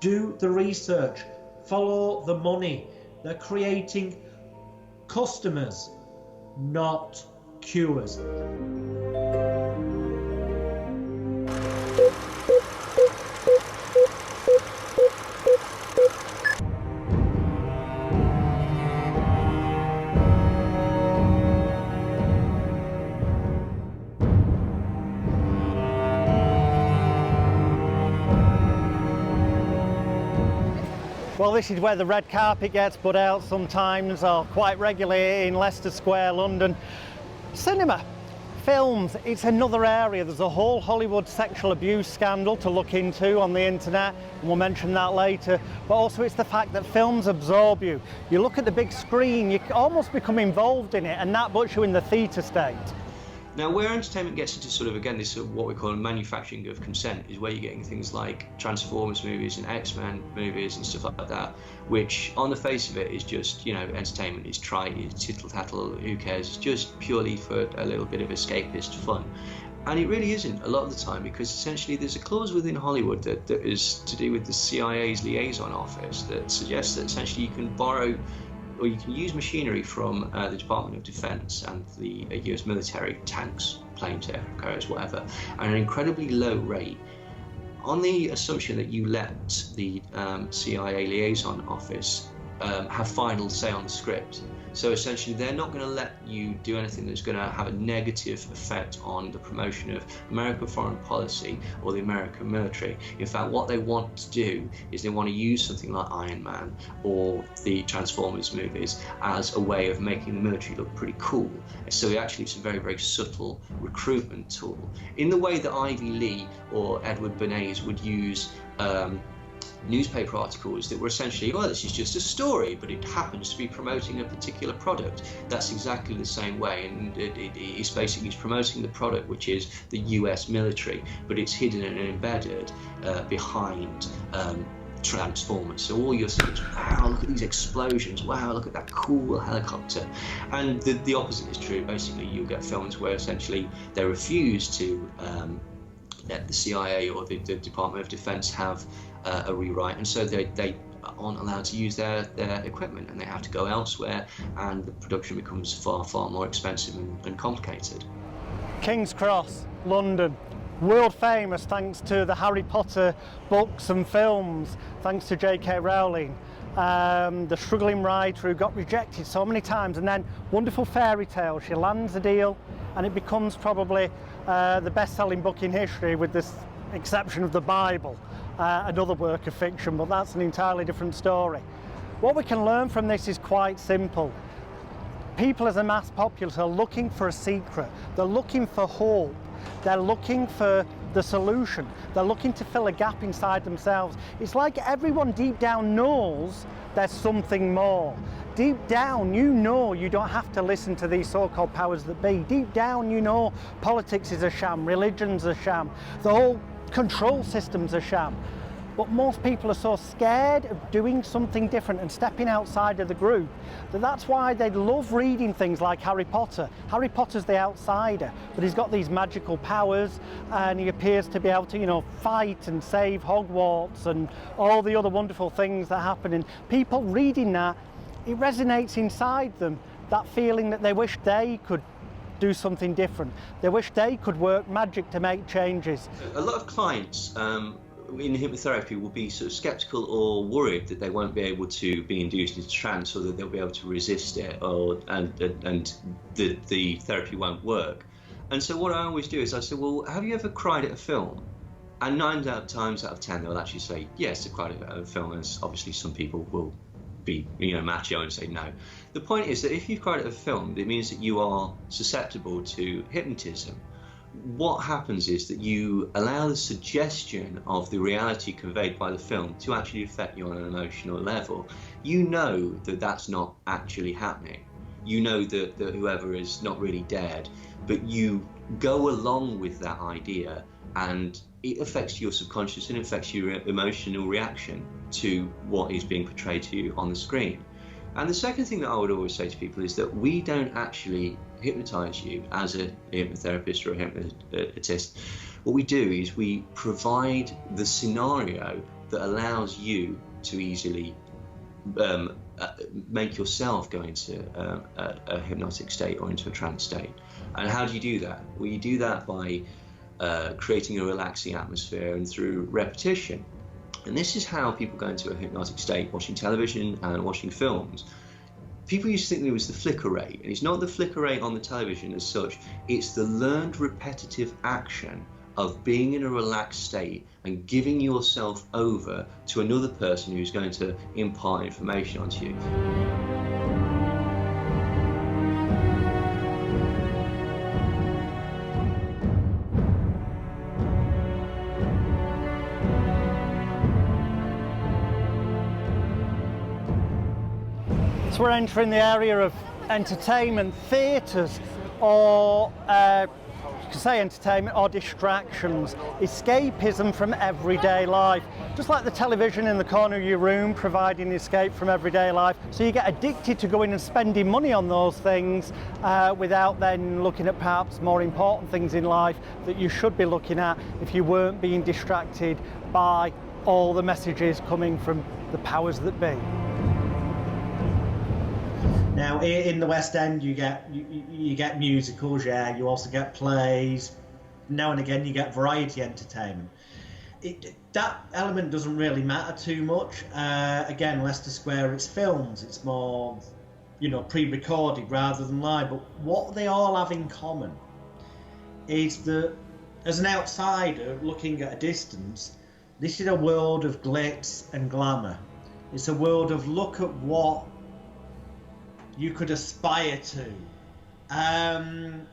Do the research, follow the money. They're creating customers, not cures. Well, this is where the red carpet gets put out sometimes, or quite regularly in Leicester Square, London. Cinema, films, it's another area. There's a whole Hollywood sexual abuse scandal to look into on the internet, and we'll mention that later. But also it's the fact that films absorb you. You look at the big screen, you almost become involved in it, and that puts you in the theta state. Now, where entertainment gets into sort of, again, this sort of what we call a manufacturing of consent is where you're getting things like Transformers movies and X-Men movies and stuff like that, which on the face of it is just, entertainment. It's trite, it's tittle-tattle, who cares? It's just purely for a little bit of escapist fun. And it really isn't a lot of the time, because essentially there's a clause within Hollywood that is to do with the CIA's liaison office that suggests that essentially you can borrow or you can use machinery from the Department of Defense and the US military, tanks, planes, aircraft carriers, whatever, at an incredibly low rate, on the assumption that you let the CIA liaison office have final say on the script. So essentially, they're not going to let you do anything that's going to have a negative effect on the promotion of American foreign policy or the American military. In fact, what they want to do is they want to use something like Iron Man or the Transformers movies as a way of making the military look pretty cool. So actually, it's a very, very subtle recruitment tool. In the way that Ivy Lee or Edward Bernays would use newspaper articles that were essentially, oh, this is just a story, but it happens to be promoting a particular product. That's exactly the same way, and it's basically promoting the product, which is the US military, but it's hidden and embedded behind Transformers. So all you're seeing is, wow, look at these explosions, wow, look at that cool helicopter. And the opposite is true. Basically, you'll get films where essentially they refuse to let the CIA or the Department of Defense have a rewrite, and so they aren't allowed to use their equipment, and they have to go elsewhere, and the production becomes far, far more expensive and complicated. King's Cross, London, world famous thanks to the Harry Potter books and films, thanks to J.K. Rowling, the struggling writer who got rejected so many times, and then wonderful fairy tale. She lands a deal, and it becomes probably the best-selling book in history, with the exception of the Bible, another work of fiction, but that's an entirely different story. What we can learn from this is quite simple. People as a mass populace are looking for a secret. They're looking for hope. They're looking for the solution. They're looking to fill a gap inside themselves. It's like everyone deep down knows there's something more. Deep down, you know you don't have to listen to these so-called powers that be. Deep down, you know politics is a sham, religion's a sham, the whole control system's a sham. But most people are so scared of doing something different and stepping outside of the group that's why they love reading things like Harry Potter. Harry Potter's the outsider, but he's got these magical powers, and he appears to be able to, you know, fight and save Hogwarts and all the other wonderful things that happen. And people reading that, it resonates inside them, that feeling that they wish they could do something different. They wish they could work magic to make changes. A lot of clients in hypnotherapy will be sort of skeptical or worried that they won't be able to be induced into trance, or that they'll be able to resist it, and the therapy won't work. And so what I always do is I say, well, have you ever cried at a film? And 9 times out of 10 they'll actually say yes, they cried at a film, and obviously some people will be, you know, macho and say no. The point is that if you've cried at a film, it means that you are susceptible to hypnotism. What happens is that you allow the suggestion of the reality conveyed by the film to actually affect you on an emotional level. You know that that's not actually happening. You know that whoever is not really dead, but you go along with that idea, and it affects your subconscious and affects your emotional reaction to what is being portrayed to you on the screen. And the second thing that I would always say to people is that we don't actually hypnotize you as a hypnotherapist or a hypnotist. What we do is we provide the scenario that allows you to easily make yourself go into a hypnotic state or into a trance state. And how do you do that? Well, you do that by creating a relaxing atmosphere and through repetition. And this is how people go into a hypnotic state, watching television and watching films. People used to think it was the flicker rate, and it's not the flicker rate on the television as such, it's the learned repetitive action of being in a relaxed state and giving yourself over to another person who's going to impart information onto you. So we're entering the area of entertainment, theatres, or you could say entertainment or distractions, escapism from everyday life. Just like the television in the corner of your room providing escape from everyday life. So you get addicted to going and spending money on those things without then looking at perhaps more important things in life that you should be looking at if you weren't being distracted by all the messages coming from the powers that be. Now, in the West End, you get musicals, yeah. You also get plays. Now and again, you get variety entertainment. that element doesn't really matter too much. Again, Leicester Square, it's films, it's more, pre-recorded rather than live. But what they all have in common is that, as an outsider looking at a distance, this is a world of glitz and glamour. It's a world of look at what you could aspire to.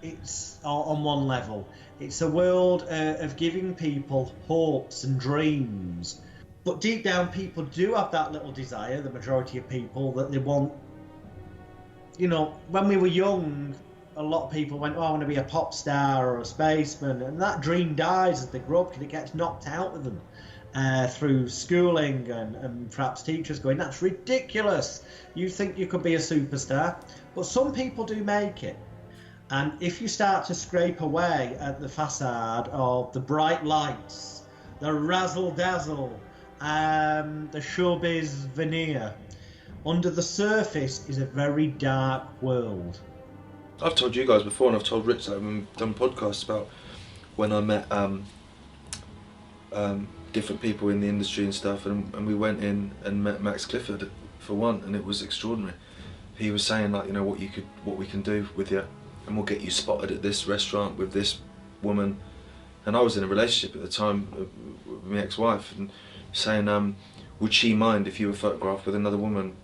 It's on one level. It's a world of giving people hopes and dreams. But deep down, people do have that little desire, the majority of people, that they want. When we were young, a lot of people went, I want to be a pop star or a spaceman. And that dream dies as they grow up, because it gets knocked out of them through schooling and perhaps teachers going, that's ridiculous. You think you could be a superstar? But some people do make it. And if you start to scrape away at the facade of the bright lights, the razzle-dazzle, the showbiz veneer, under the surface is a very dark world. I've told you guys before, and I've told Rich that I've done podcasts about when I met different people in the industry and stuff, and we went in and met Max Clifford for one, and it was extraordinary. He was saying, like, what we can do with you, and we'll get you spotted at this restaurant with this woman. And I was in a relationship at the time with my ex-wife, and saying, would she mind if you were photographed with another woman,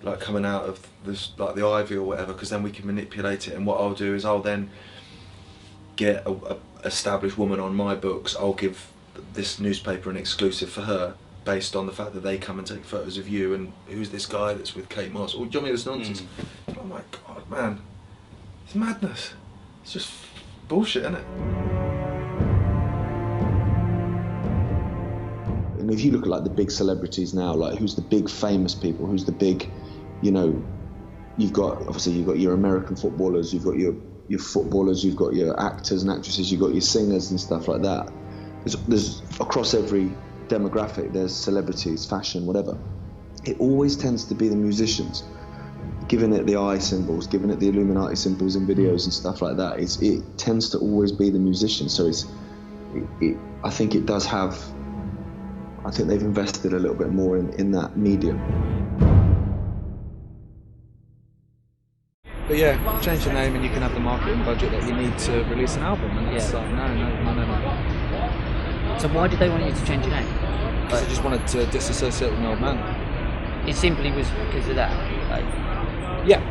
like coming out of this, like the Ivy or whatever, because then we can manipulate it. And what I'll do is I'll then get a established woman on my books. I'll give this newspaper an exclusive for her, based on the fact that they come and take photos of you, and who's this guy that's with Kate Moss, or do you know what I mean, this nonsense. Oh my God, man, it's madness. It's just bullshit, isn't it? And if you look at like the big celebrities now, like who's the big famous people, who's the big, you've got your American footballers, you've got your footballers, you've got your actors and actresses, you've got your singers and stuff like that. There's across every demographic, there's celebrities, fashion, whatever. It always tends to be the musicians, giving it the eye symbols, giving it the Illuminati symbols in videos and stuff like that. It tends to always be the musicians. So I think it does have. I think they've invested a little bit more in that medium. But yeah, change the name and you can have the marketing budget that you need to release an album, and it's like, no. So why did they want you to change your name? Because they just wanted to disassociate with my old man. It simply was because of that? Yeah,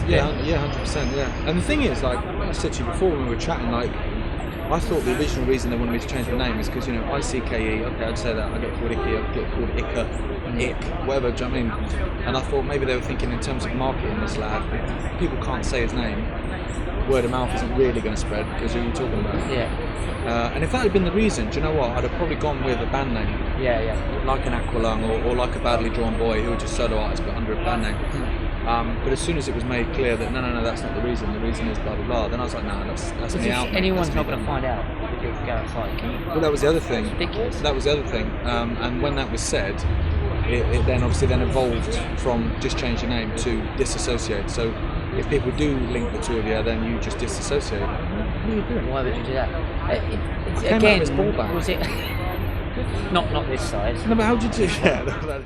100%, yeah. And the thing is, like I said to you before when we were chatting, like, I thought the original reason they wanted me to change my name is because, ICKE, okay, I'd say that, I get called Icky, I'd get called Icka, Ick, whatever, do you know what I mean? And I thought maybe they were thinking in terms of marketing this lad, if people can't say his name, word of mouth isn't really going to spread, because who are you talking about? Yeah. And if that had been the reason, do you know what, I'd have probably gone with a band name. Yeah. Like an Aqualung, or like a Badly Drawn Boy, who were just solo artists but under a band name. But as soon as it was made clear that no, that's not the reason is blah blah blah, then I was like, no, that's me out. Anyone's not going to find out if you go outside, can you? Well, that was the other thing. It's ridiculous. That was the other thing. And when that was said, it then obviously evolved from just change your name to disassociate. So if people do link the two of you, then you just disassociate. What are you doing? Why would you do that? Again, this ball back. Was it not this size? No, but how did you do that?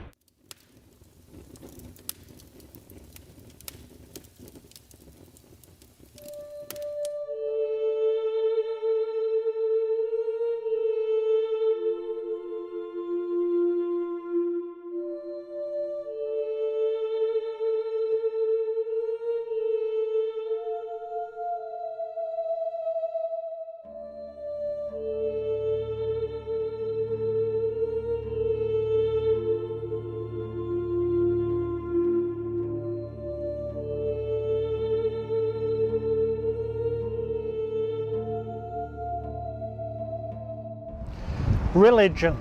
Religion,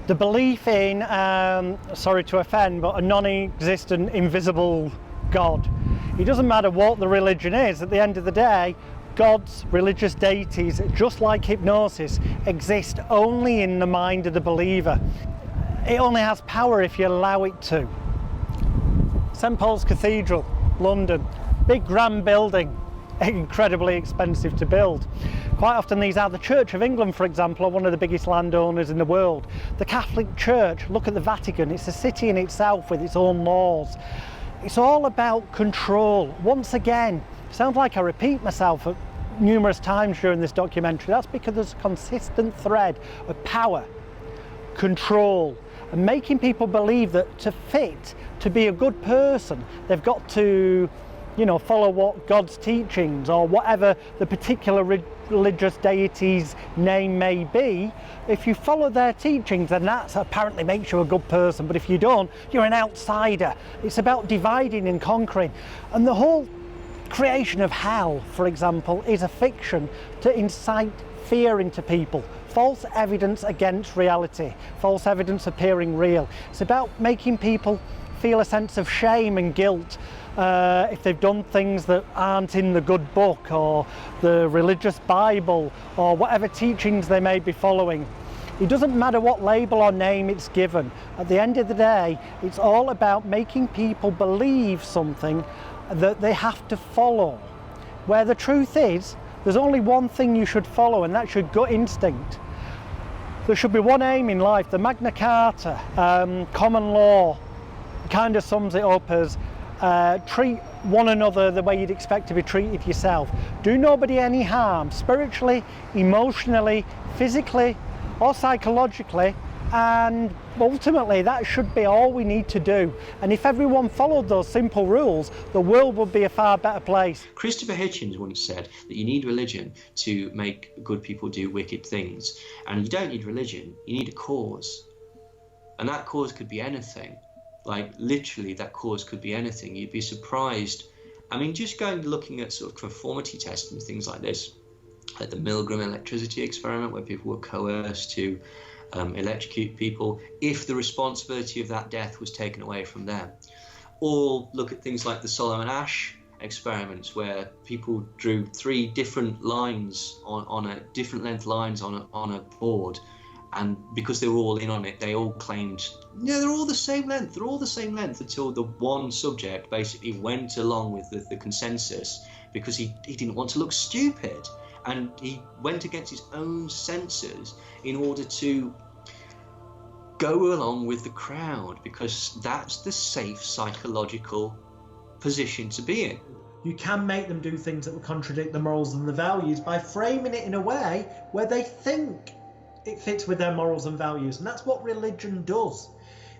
the belief in, sorry to offend, but a non-existent, invisible God. It doesn't matter what the religion is, at the end of the day, gods, religious deities, just like hypnosis, exist only in the mind of the believer. It only has power if you allow it to. St Paul's Cathedral, London, big grand building, incredibly expensive to build. Quite often these are the Church of England, for example, are one of the biggest landowners in the world. The Catholic Church, look at the Vatican, it's a city in itself with its own laws. It's all about control. Once again, sounds like I repeat myself numerous times during this documentary. That's because there's a consistent thread of power, control, and making people believe that to be a good person, they've got to, you know, follow what God's teachings or whatever the particular religious deity's name may be. If you follow their teachings, then that apparently makes you a good person, but if you don't, you're an outsider. It's about dividing and conquering. And the whole creation of hell, for example, is a fiction to incite fear into people. False evidence against reality, false evidence appearing real. It's about making people feel a sense of shame and guilt if they've done things that aren't in the good book or the religious Bible or whatever teachings they may be following. It doesn't matter what label or name it's given. At the end of the day, it's all about making people believe something that they have to follow. Where the truth is, there's only one thing you should follow, and that's your gut instinct. There should be one aim in life. The Magna Carta, common law, kind of sums it up as treat one another the way you'd expect to be treated yourself. Do nobody any harm, spiritually, emotionally, physically, or psychologically, and ultimately that should be all we need to do. And if everyone followed those simple rules, the world would be a far better place. Christopher Hitchens once said that you need religion to make good people do wicked things. And you don't need religion, you need a cause. And that cause could be anything. Like, literally, that cause could be anything. You'd be surprised. I mean, just looking at sort of conformity tests and things like this, like the Milgram electricity experiment, where people were coerced to electrocute people if the responsibility of that death was taken away from them. Or look at things like the Solomon Asch experiments, where people drew 3 different lines on a different length lines on a board, and because they were all in on it, they all claimed, yeah, they're all the same length, until the one subject basically went along with the consensus because he didn't want to look stupid, and he went against his own senses in order to go along with the crowd, because that's the safe psychological position to be in. You can make them do things that would contradict the morals and the values by framing it in a way where they think it fits with their morals and values, and that's what religion does.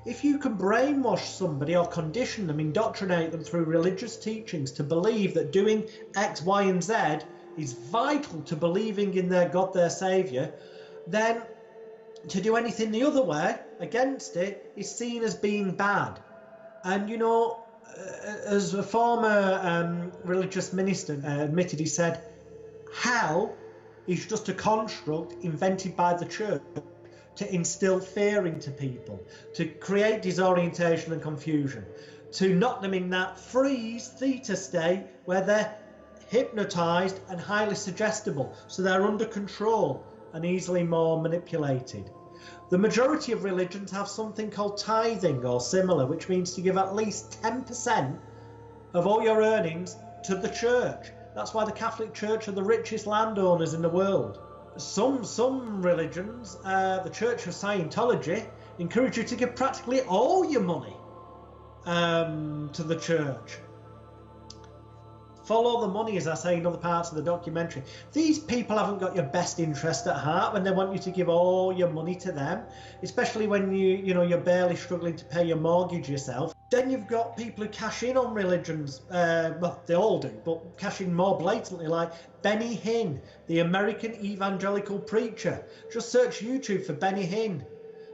If you can brainwash somebody or condition them, indoctrinate them through religious teachings to believe that doing X, Y, and Z is vital to believing in their God, their saviour, then to do anything the other way against it is seen as being bad. And you know, as a former religious minister admitted, he said, hell is just a construct invented by the church to instill fear into people, to create disorientation and confusion, to knock them in that freeze theta state where they're hypnotized and highly suggestible, so they're under control and easily more manipulated. The majority of religions have something called tithing or similar, which means to give at least 10% of all your earnings to the church. That's why the Catholic Church are the richest landowners in the world. Some religions, the Church of Scientology, encourage you to give practically all your money to the church. Follow the money, as I say in other parts of the documentary. These people haven't got your best interest at heart when they want you to give all your money to them, especially when you're barely struggling to pay your mortgage yourself. Then you've got people who cash in on religions, well, they all do, but cash in more blatantly, like Benny Hinn, the American evangelical preacher. Just search YouTube for Benny Hinn,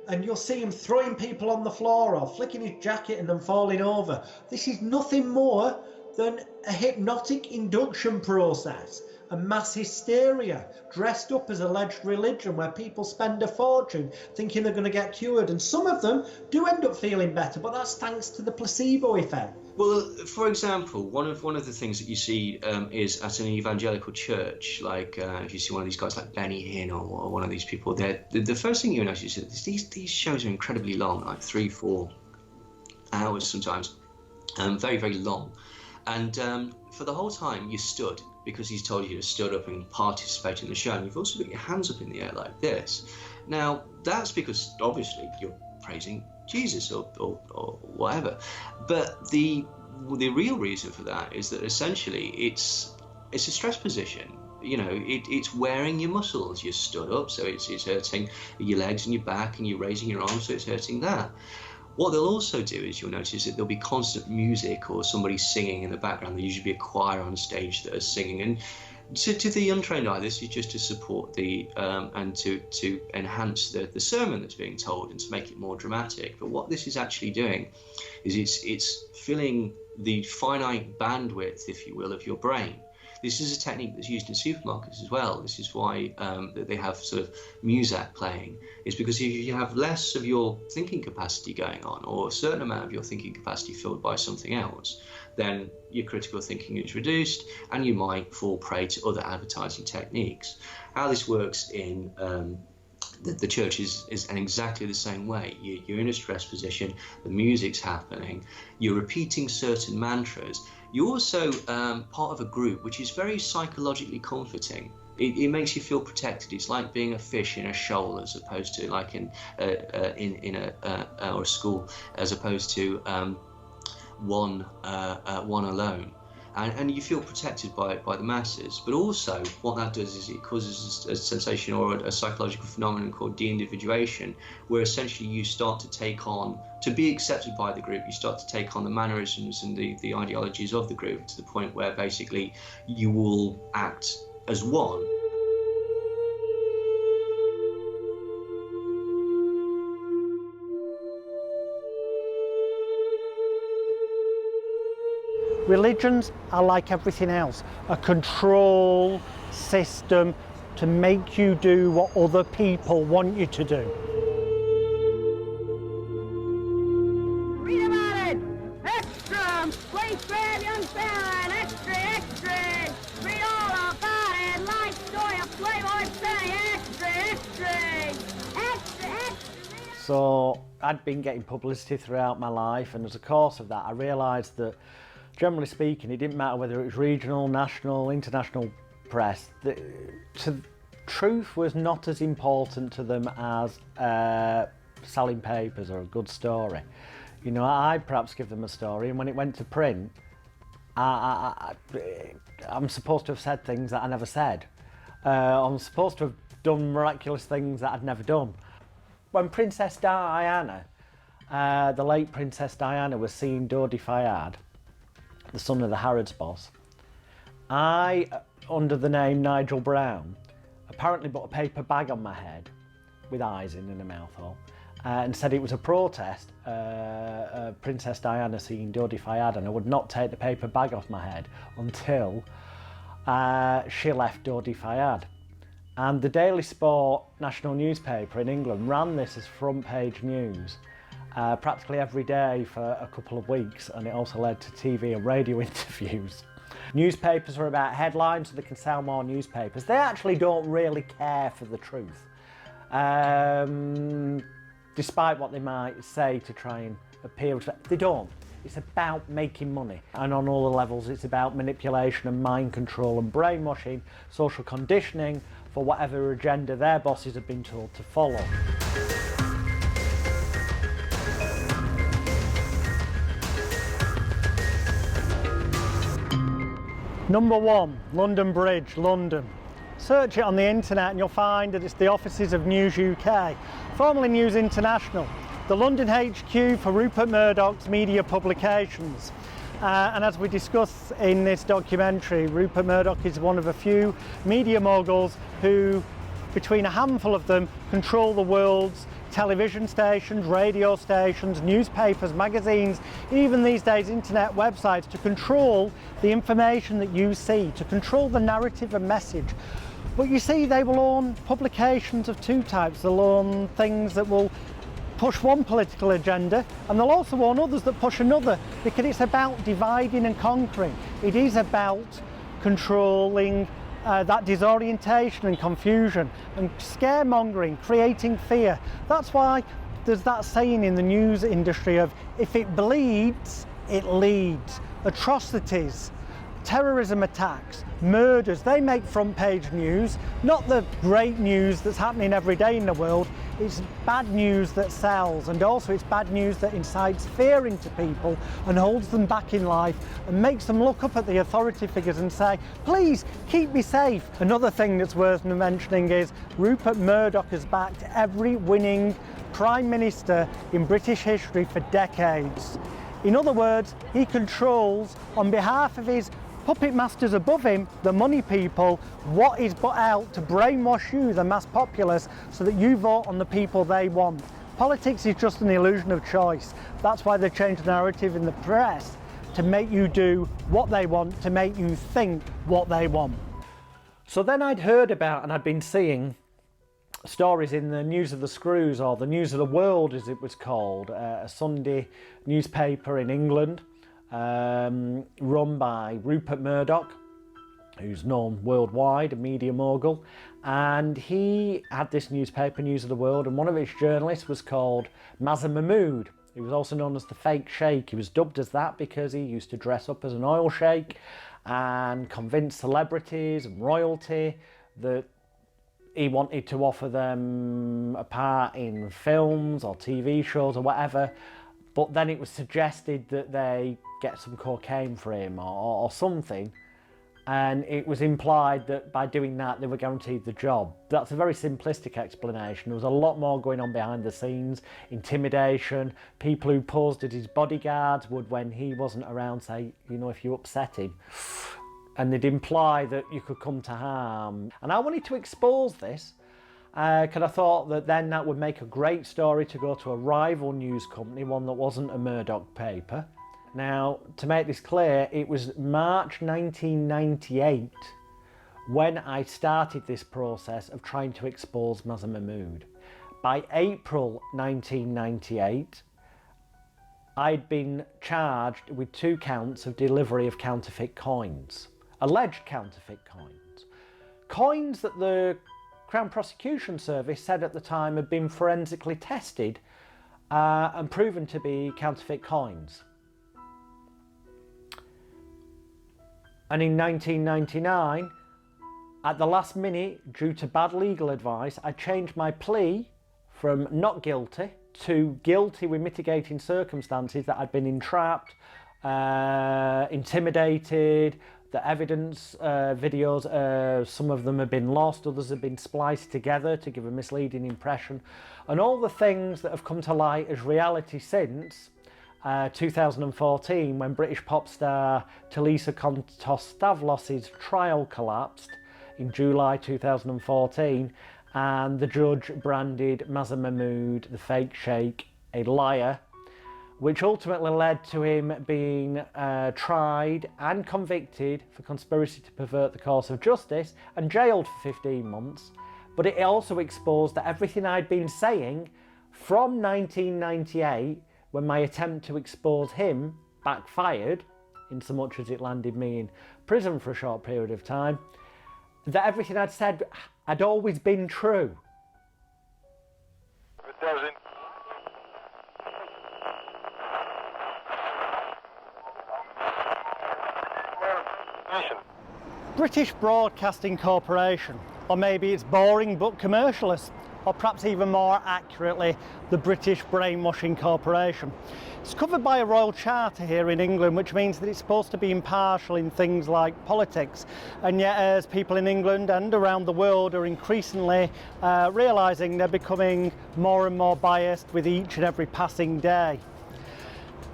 and you'll see him throwing people on the floor or flicking his jacket and them falling over. This is nothing more than a hypnotic induction process, a mass hysteria dressed up as alleged religion, where people spend a fortune thinking they're going to get cured, and some of them do end up feeling better, but that's thanks to the placebo effect. Well, for example, one of the things that you see is at an evangelical church, like if you see one of these guys like Benny Hinn or one of these people, the first thing you notice is these shows are incredibly long, like 3-4 hours sometimes, very, very long. And for the whole time you stood because he's told you to stood up and participate in the show, and you've also got your hands up in the air like this. Now, that's because obviously you're praising Jesus or whatever. But the real reason for that is that essentially it's a stress position. You know, it's wearing your muscles. You're stood up, so it's hurting your legs and your back, and you're raising your arms, so it's hurting that. What they'll also do is you'll notice that there'll be constant music or somebody singing in the background. There'll usually be a choir on stage that are singing. And to the untrained eye, this is just to support the and to enhance the sermon that's being told and to make it more dramatic. But what this is actually doing is it's filling the finite bandwidth, if you will, of your brain. This is a technique that's used in supermarkets as well. This is why they have sort of music playing. It's because if you have less of your thinking capacity going on, or a certain amount of your thinking capacity filled by something else, then your critical thinking is reduced and you might fall prey to other advertising techniques. How this works in the church is in exactly the same way. You're in a stress position, the music's happening, you're repeating certain mantras. You're also part of a group, which is very psychologically comforting. It makes you feel protected. It's like being a fish in a shoal, as opposed to like in a school, as opposed to one alone. And you feel protected by the masses. But also what that does is it causes a sensation or a psychological phenomenon called de-individuation, where essentially you start to take on, to be accepted by the group, you start to take on the mannerisms and the ideologies of the group, to the point where basically you will act as one. Religions are like everything else, a control system to make you do what other people want you to do. Read about it! Extra! Please grab young fella, extra, extra! Read all about it! Life story of Playboy Penny, extra, extra! Extra, extra! So I'd been getting publicity throughout my life, and as a course of that I realised that, generally speaking, it didn't matter whether it was regional, national, international press. The truth was not as important to them as selling papers or a good story. You know, I'd perhaps give them a story, and when it went to print, I'm supposed to have said things that I never said. I'm supposed to have done miraculous things that I'd never done. When Princess Diana, the late Princess Diana, was seeing Dodi Fayed, the son of the Harrods boss, I, under the name Nigel Brown, apparently put a paper bag on my head with eyes in and a mouth hole, and said it was a protest, Princess Diana seeing Dodi Fayed, and I would not take the paper bag off my head until she left Dodi Fayed. And the Daily Sport national newspaper in England ran this as front page news practically every day for a couple of weeks, and it also led to TV and radio interviews. Newspapers are about headlines so they can sell more newspapers. They actually don't really care for the truth, despite what they might say to try and appeal to. They don't. It's about making money, and on all the levels it's about manipulation and mind control and brainwashing, social conditioning for whatever agenda their bosses have been told to follow. Number 1, London Bridge, London. Search it on the internet and you'll find that it's the offices of News UK, formerly News International, the London HQ for Rupert Murdoch's media publications. And as we discuss in this documentary, Rupert Murdoch is one of a few media moguls who, between a handful of them, control the world's television stations, radio stations, newspapers, magazines, even these days internet websites, to control the information that you see, to control the narrative and message. But you see, they will own publications of two types. They'll own things that will push one political agenda, and they'll also own others that push another, because it's about dividing and conquering. It is about controlling that disorientation and confusion and scaremongering, creating fear. That's why there's that saying in the news industry of, if it bleeds, it leads. Atrocities terrorism attacks, murders, they make front page news, not the great news that's happening every day in the world. It's bad news that sells, and also it's bad news that incites fear into people and holds them back in life and makes them look up at the authority figures and say, please keep me safe. Another thing that's worth mentioning is Rupert Murdoch has backed every winning Prime Minister in British history for decades. In other words, he controls, on behalf of his puppet masters above him, the money people, what is put out to brainwash you, the mass populace, so that you vote on the people they want. Politics is just an illusion of choice. That's why they change the narrative in the press, to make you do what they want, to make you think what they want. So then I'd heard about, and I'd been seeing stories in the News of the Screws, or the News of the World as it was called, a Sunday newspaper in England, run by Rupert Murdoch, who's known worldwide, a media mogul, and he had this newspaper, News of the World, and one of its journalists was called Mazza Mahmood. He was also known as the Fake Sheikh. He was dubbed as that because he used to dress up as an oil sheikh and convince celebrities and royalty that he wanted to offer them a part in films or TV shows or whatever, but then it was suggested that they get some cocaine for him or something, and it was implied that by doing that they were guaranteed the job. That's a very simplistic explanation. There was a lot more going on behind the scenes: intimidation. People who posed as his bodyguards would, when he wasn't around, say, you know, if you upset him, and they'd imply that you could come to harm. And I wanted to expose this because I thought that then that would make a great story to go to a rival news company, one that wasn't a Murdoch paper. Now, to make this clear, it was March 1998 when I started this process of trying to expose Mazza Mahmood. By April 1998, I'd been charged with 2 counts of delivery of counterfeit coins, alleged counterfeit coins. Coins that the Crown Prosecution Service said at the time had been forensically tested and proven to be counterfeit coins. And in 1999, at the last minute, due to bad legal advice, I changed my plea from not guilty to guilty with mitigating circumstances, that I'd been entrapped, intimidated, the evidence videos, some of them have been lost, others have been spliced together to give a misleading impression, and all the things that have come to light as reality since 2014, when British pop star Talisa Kontos-Stavlos's trial collapsed in July 2014, and the judge branded Mazza Mahmood, the Fake Sheikh, a liar, which ultimately led to him being tried and convicted for conspiracy to pervert the course of justice and jailed for 15 months. But it also exposed that everything I'd been saying from 1998, when my attempt to expose him backfired, in so much as it landed me in prison for a short period of time, that everything I'd said had always been true. It doesn't. British Broadcasting Corporation, or maybe it's boring but commercialist, or perhaps even more accurately, the British Brainwashing Corporation. It's covered by a royal charter here in England, which means that it's supposed to be impartial in things like politics, and yet as people in England and around the world are increasingly realising, they're becoming more and more biased with each and every passing day.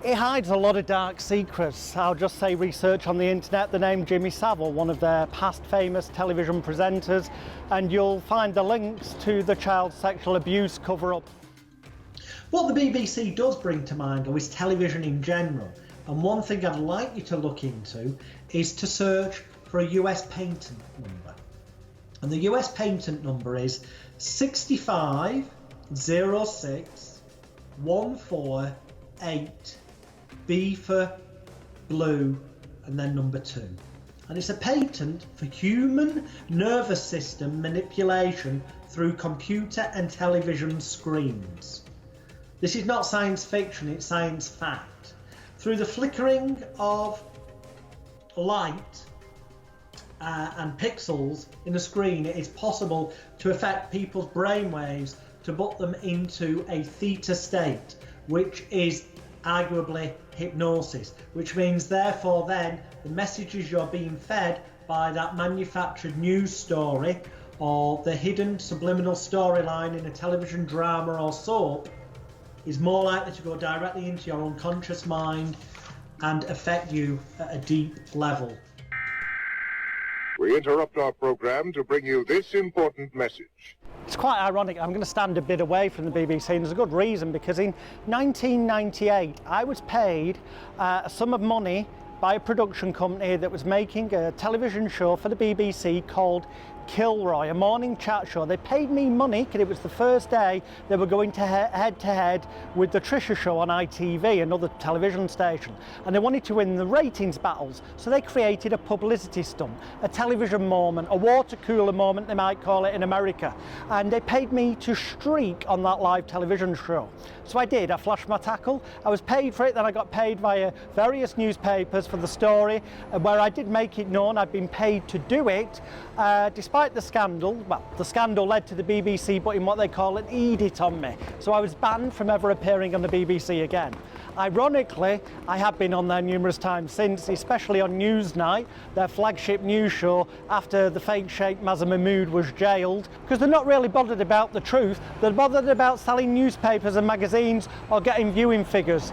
It hides a lot of dark secrets. I'll just say research on the internet the name Jimmy Savile, one of their past famous television presenters, and you'll find the links to the child sexual abuse cover-up. What the BBC does bring to mind, though, is television in general, and one thing I'd like you to look into is to search for a US patent number. And the US patent number is 6506148. B for blue, and then number 2. And it's a patent for human nervous system manipulation through computer and television screens. This is not science fiction, it's science fact. Through the flickering of light and pixels in a screen, it is possible to affect people's brainwaves to put them into a theta state, which is arguably hypnosis, which means therefore then the messages you're being fed by that manufactured news story or the hidden subliminal storyline in a television drama or soap is more likely to go directly into your unconscious mind and affect you at a deep level. We interrupt our program to bring you this important message. It's quite ironic. I'm going to stand a bit away from the BBC, and there's a good reason, because in 1998 I was paid a sum of money by a production company that was making a television show for the BBC called Kilroy, a morning chat show. They paid me money because it was the first day they were going to head-to-head with the Trisha show on ITV, another television station, and they wanted to win the ratings battles, so they created a publicity stunt, a television moment, a water cooler moment they might call it in America, and they paid me to streak on that live television show. So I did. I flashed my tackle, I was paid for it, then I got paid via various newspapers for the story where I did make it known I'd been paid to do it. Despite the scandal, well, the scandal led to the BBC putting what they call an edict on me. So I was banned from ever appearing on the BBC again. Ironically, I have been on there numerous times since, especially on Newsnight, their flagship news show, after the fake Sheikh Mazza Mahmood was jailed, because they're not really bothered about the truth, they're bothered about selling newspapers and magazines or getting viewing figures.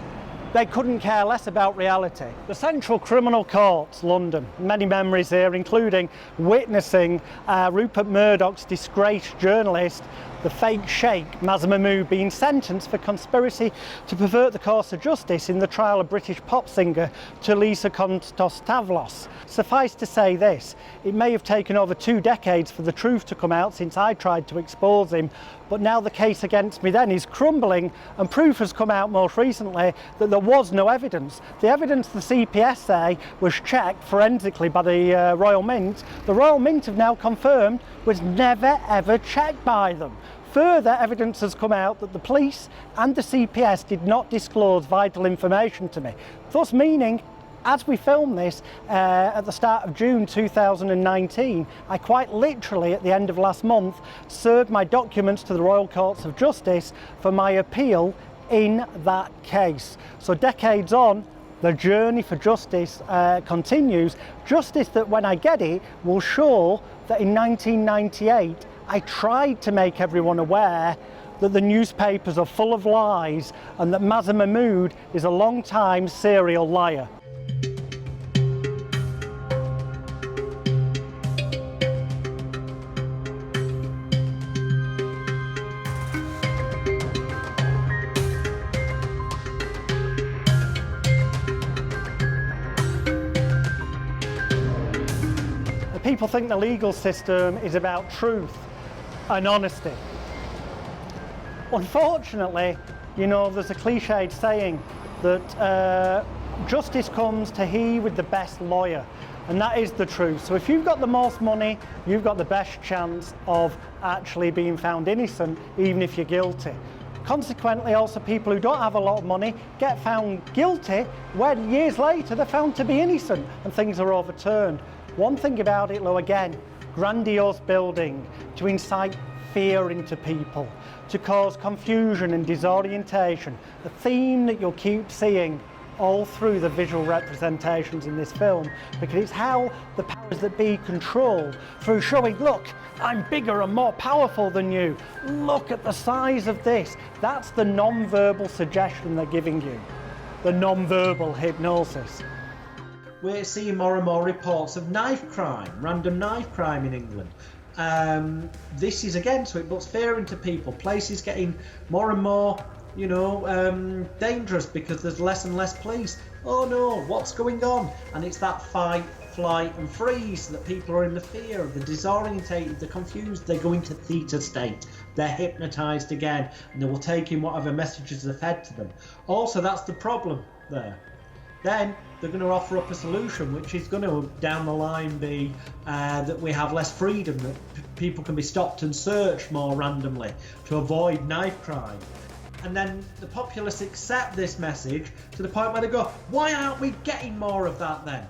They couldn't care less about reality. The Central Criminal Courts, London, many memories here, including witnessing Rupert Murdoch's disgraced journalist, the fake Sheikh Mazza Mahmood, being sentenced for conspiracy to pervert the course of justice in the trial of British pop singer Tulisa Kontostavlos. Suffice to say this, it may have taken over 2 decades for the truth to come out since I tried to expose him, but now the case against me then is crumbling, and proof has come out most recently that there was no evidence. The evidence the CPS say was checked forensically by the Royal Mint. The Royal Mint have now confirmed was never ever checked by them. Further evidence has come out that the police and the CPS did not disclose vital information to me, thus meaning, as we film this at the start of June 2019, I quite literally at the end of last month served my documents to the Royal Courts of Justice for my appeal in that case. So decades on, the journey for justice continues. Justice that, when I get it, will show that in 1998 I tried to make everyone aware that the newspapers are full of lies and that Mazza Mahmood is a long-time serial liar. People think the legal system is about truth and honesty. Unfortunately, you know, there's a cliched saying that justice comes to he with the best lawyer, and that is the truth. So if you've got the most money, you've got the best chance of actually being found innocent, even if you're guilty. Consequently, also people who don't have a lot of money get found guilty when years later they're found to be innocent and things are overturned. One thing about it, though, again, grandiose building to incite fear into people, to cause confusion and disorientation, a theme that you'll keep seeing all through the visual representations in this film, because it's how the powers that be control through showing, look, I'm bigger and more powerful than you, look at the size of this. That's the non-verbal suggestion they're giving you, the non-verbal hypnosis. We're seeing more and more reports of knife crime, random knife crime in England. This is again, so it puts fear into people. Places getting more and more, you know, dangerous because there's less and less police. Oh no, what's going on? And it's that fight, flight and freeze that people are in the fear, they're disorientated, they're confused, they go into theta state, they're hypnotised again, and they will take in whatever messages are fed to them. Also, that's the problem there. Then they're going to offer up a solution, which is going to, down the line, be that we have less freedom, that people can be stopped and searched more randomly to avoid knife crime. And then the populace accept this message to the point where they go, why aren't we getting more of that then?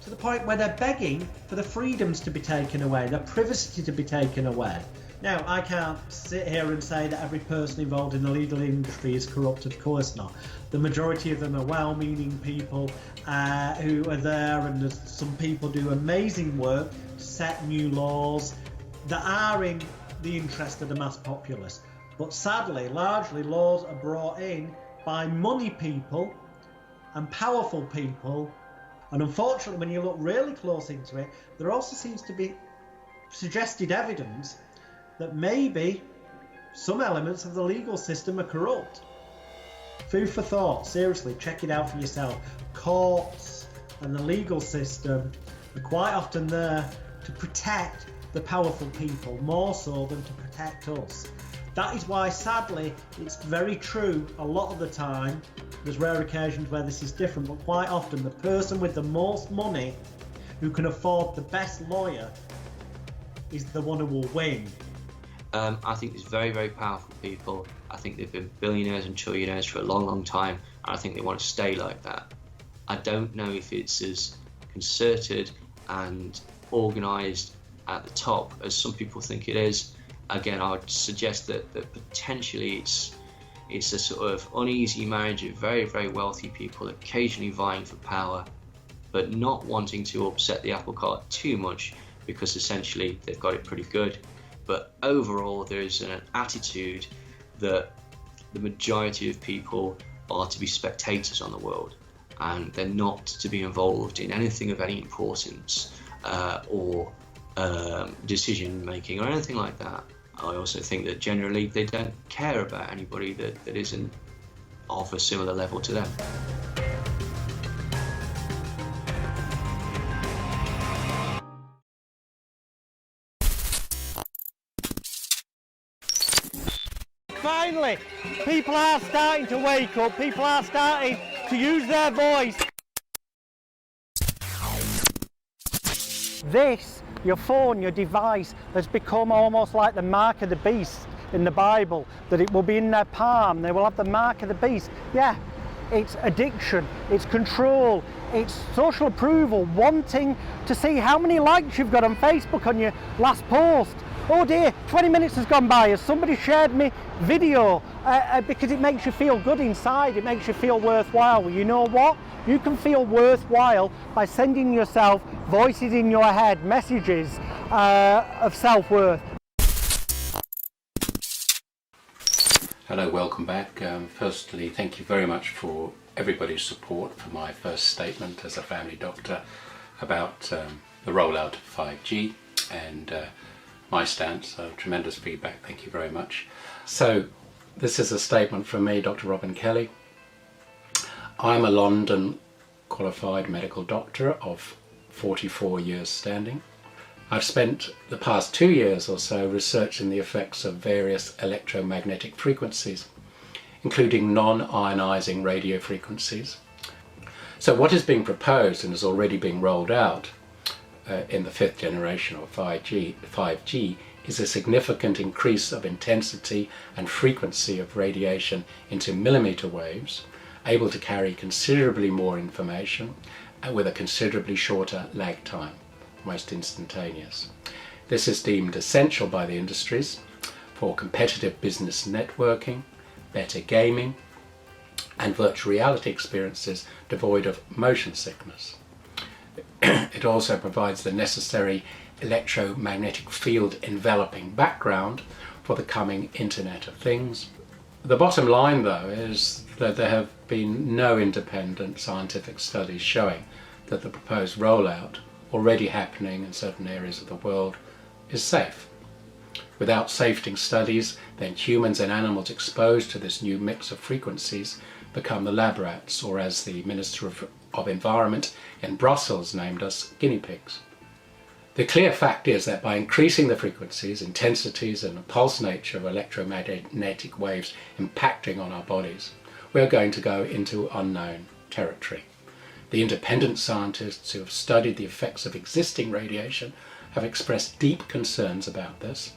to the point where they're begging for the freedoms to be taken away, their privacy to be taken away. Now, I can't sit here and say that every person involved in the legal industry is corrupt, of course not. The majority of them are well-meaning people who are there, and some people do amazing work to set new laws that are in the interest of the mass populace. But sadly, largely laws are brought in by money people and powerful people, and unfortunately when you look really close into it, there also seems to be suggested evidence that maybe some elements of the legal system are corrupt. Food for thought, seriously, check it out for yourself. Courts and the legal system are quite often there to protect the powerful people, more so than to protect us. That is why, sadly, it's very true a lot of the time, there's rare occasions where this is different, but quite often the person with the most money, who can afford the best lawyer, is the one who will win. I think there's very, very powerful people. I think they've been billionaires and trillionaires for a long, long time, and I think they want to stay like that. I don't know if it's as concerted and organised at the top as some people think it is. Again, I would suggest that potentially it's a sort of uneasy marriage of very, very wealthy people occasionally vying for power, but not wanting to upset the apple cart too much, because essentially they've got it pretty good. But overall, there is an attitude that the majority of people are to be spectators on the world, and they're not to be involved in anything of any importance or decision making or anything like that. I also think that generally they don't care about anybody that isn't of a similar level to them. Finally, people are starting to wake up, people are starting to use their voice. This, your phone, your device, has become almost like the mark of the beast in the Bible, that it will be in their palm, they will have the mark of the beast. Yeah, it's addiction, it's control, it's social approval, wanting to see how many likes you've got on Facebook on your last post. Oh dear, 20 minutes has gone by, has somebody shared me video? Because it makes you feel good inside, it makes you feel worthwhile. Well, you know what? You can feel worthwhile by sending yourself voices in your head, messages of self-worth. Hello, welcome back. Firstly, thank you very much for everybody's support for my first statement as a family doctor about the rollout of 5G and my stance. Tremendous feedback, thank you very much. So this is a statement from me, Dr. Robin Kelly. I'm a London qualified medical doctor of 44 years standing. I've spent the past 2 years or so researching the effects of various electromagnetic frequencies, including non-ionizing radio frequencies. So what is being proposed and is already being rolled out in the 5th generation of 5G is a significant increase of intensity and frequency of radiation into millimeter waves, able to carry considerably more information and with a considerably shorter lag time, almost instantaneous. This is deemed essential by the industries for competitive business networking, better gaming, and virtual reality experiences devoid of motion sickness. It also provides the necessary electromagnetic field enveloping background for the coming Internet of Things. The bottom line, though, is that there have been no independent scientific studies showing that the proposed rollout, already happening in certain areas of the world, is safe. Without safety studies, then humans and animals exposed to this new mix of frequencies become the lab rats, or as the Minister of Environment in Brussels named us, guinea pigs. The clear fact is that by increasing the frequencies, intensities and the pulse nature of electromagnetic waves impacting on our bodies, we are going to go into unknown territory. The independent scientists who have studied the effects of existing radiation have expressed deep concerns about this,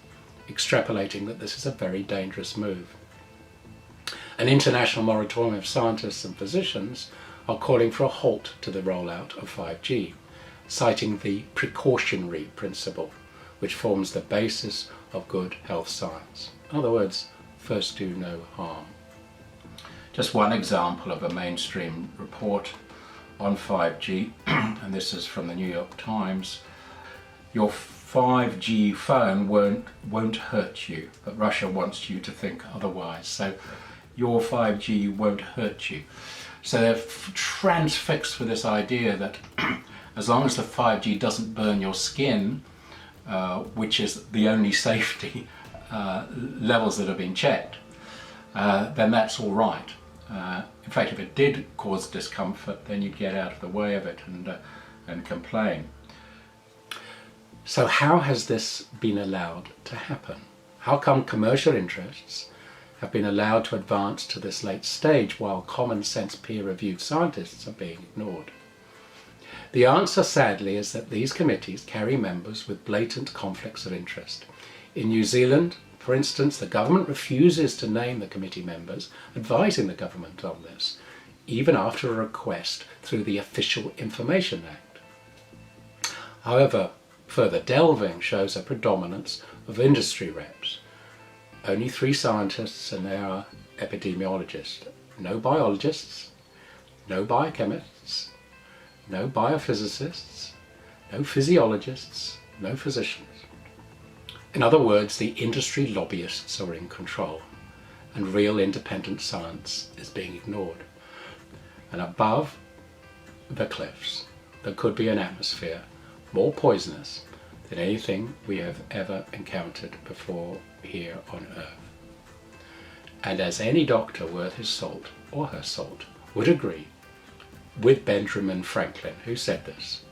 extrapolating that this is a very dangerous move. An international moratorium of scientists and physicians are calling for a halt to the rollout of 5G, citing the precautionary principle, which forms the basis of good health science. In other words, first do no harm. Just one example of a mainstream report on 5G, and this is from the New York Times. Your 5G phone won't hurt you, but Russia wants you to think otherwise. So your 5G won't hurt you. So they're transfixed with this idea that as long as the 5G doesn't burn your skin, which is the only safety levels that have been checked, then that's all right. In fact, if it did cause discomfort, then you'd get out of the way of it and complain. So how has this been allowed to happen? How come commercial interests have been allowed to advance to this late stage while common sense peer-reviewed scientists are being ignored? The answer, sadly, is that these committees carry members with blatant conflicts of interest. In New Zealand, for instance, the government refuses to name the committee members, advising the government on this, even after a request through the Official Information Act. However, further delving shows a predominance of industry reps. Only 3 scientists, and they are epidemiologists. No biologists, no biochemists, no biophysicists, no physiologists, no physicians. In other words, the industry lobbyists are in control, and real independent science is being ignored. And above the cliffs, there could be an atmosphere more poisonous than anything we have ever encountered before here on Earth. And as any doctor worth his salt or her salt would agree with Benjamin Franklin, who said this,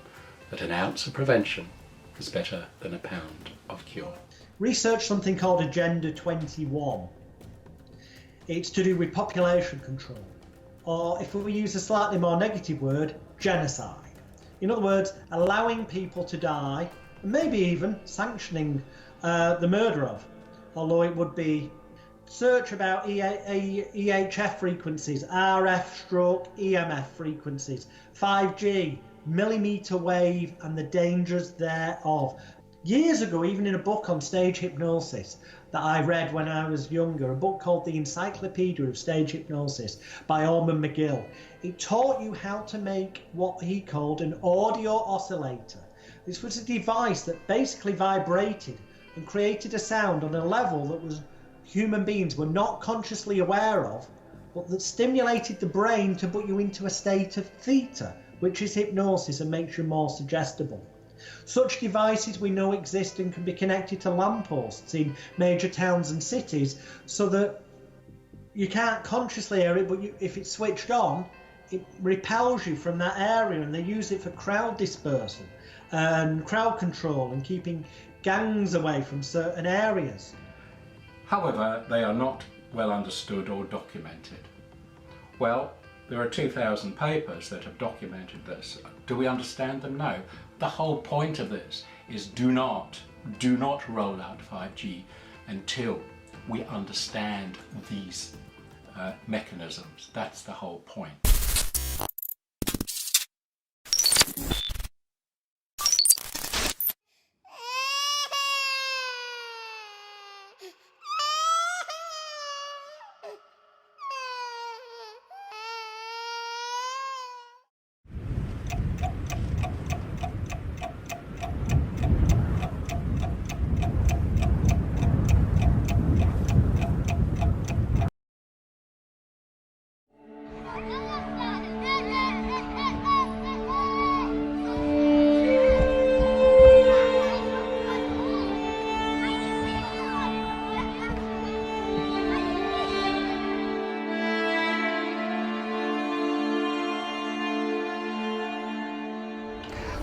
that an ounce of prevention is better than a pound of cure. Research something called Agenda 21. It's to do with population control, or if we use a slightly more negative word, genocide. In other words, allowing people to die, and maybe even sanctioning the murder of, although it would be search about EHF frequencies, RF/EMF frequencies, 5G, millimetre wave and the dangers thereof. Years ago, even in a book on stage hypnosis that I read when I was younger, a book called The Encyclopedia of Stage Hypnosis by Orman McGill, it taught you how to make what he called an audio oscillator. This was a device that basically vibrated and created a sound on a level that was human beings were not consciously aware of, but that stimulated the brain to put you into a state of theta, which is hypnosis and makes you more suggestible. Such devices we know exist and can be connected to lampposts in major towns and cities, so that you can't consciously hear it, but if it's switched on, it repels you from that area, and they use it for crowd dispersal and crowd control and keeping gangs away from certain areas. However, they are not well understood or documented. Well, there are 2,000 papers that have documented this. Do we understand them? No. The whole point of this is do not roll out 5G until we understand these mechanisms. That's the whole point.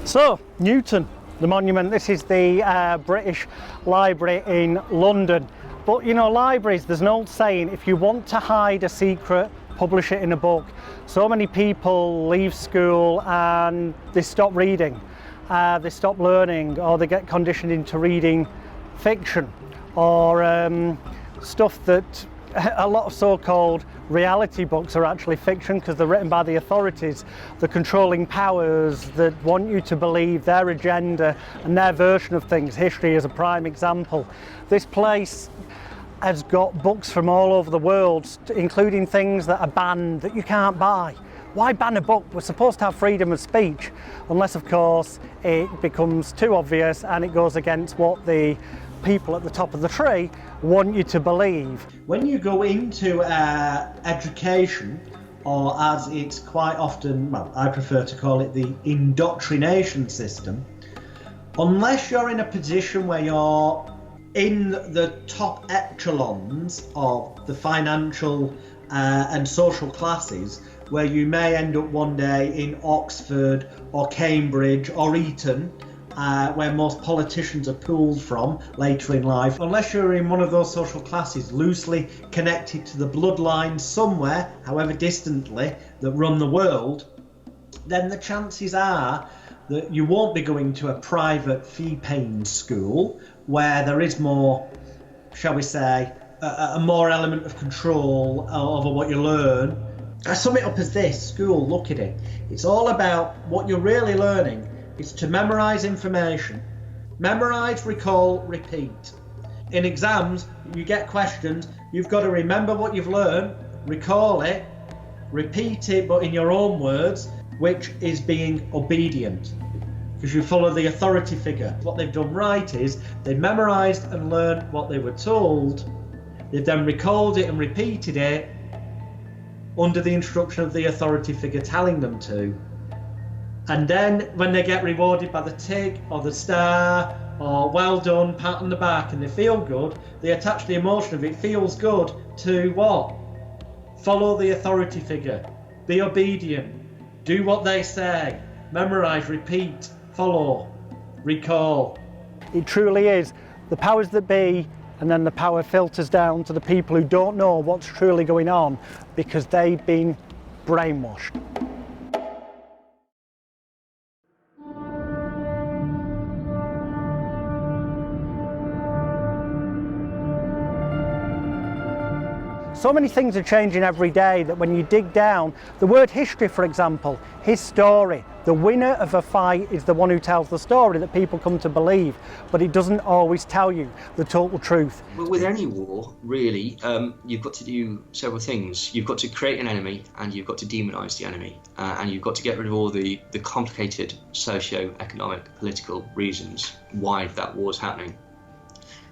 So, Newton, the monument, this is the British Library in London. But you know, libraries, there's an old saying, if you want to hide a secret, publish it in a book. So many people leave school and they stop reading, they stop learning, or they get conditioned into reading fiction or stuff that A lot of so-called reality books are actually fiction because they're written by the authorities, the controlling powers that want you to believe their agenda and their version of things. History is a prime example. This place has got books from all over the world, including things that are banned, that you can't buy. Why ban a book? We're supposed to have freedom of speech, unless of course it becomes too obvious and it goes against what the people at the top of the tree want you to believe. When you go into education, or as it's quite often, well, I prefer to call it the indoctrination system, unless you're in a position where you're in the top echelons of the financial and social classes, where you may end up one day in Oxford or Cambridge or Eton, where most politicians are pulled from later in life. Unless you're in one of those social classes loosely connected to the bloodline somewhere, however distantly, that run the world, then the chances are that you won't be going to a private fee-paying school where there is more, shall we say, a more element of control over what you learn. I sum it up as this: school, look at it. It's all about what you're really learning. It's to memorise information. Memorise, recall, repeat. In exams, you get questions, you've got to remember what you've learned, recall it, repeat it, but in your own words, which is being obedient, because you follow the authority figure. What they've done right is they've memorised and learned what they were told. They've then recalled it and repeated it under the instruction of the authority figure telling them to. And then when they get rewarded by the tick or the star or well done, pat on the back, and they feel good, they attach the emotion of it feels good to what? Follow the authority figure, be obedient, do what they say, memorise, repeat, follow, recall. It truly is the powers that be, and then the power filters down to the people who don't know what's truly going on because they've been brainwashed. So many things are changing every day that when you dig down, the word history, for example, his story, the winner of a fight is the one who tells the story that people come to believe, but it doesn't always tell you the total truth. Well, with any war, really, you've got to do several things. You've got to create an enemy, and you've got to demonise the enemy, and you've got to get rid of all the complicated socio-economic, political reasons why that war's happening.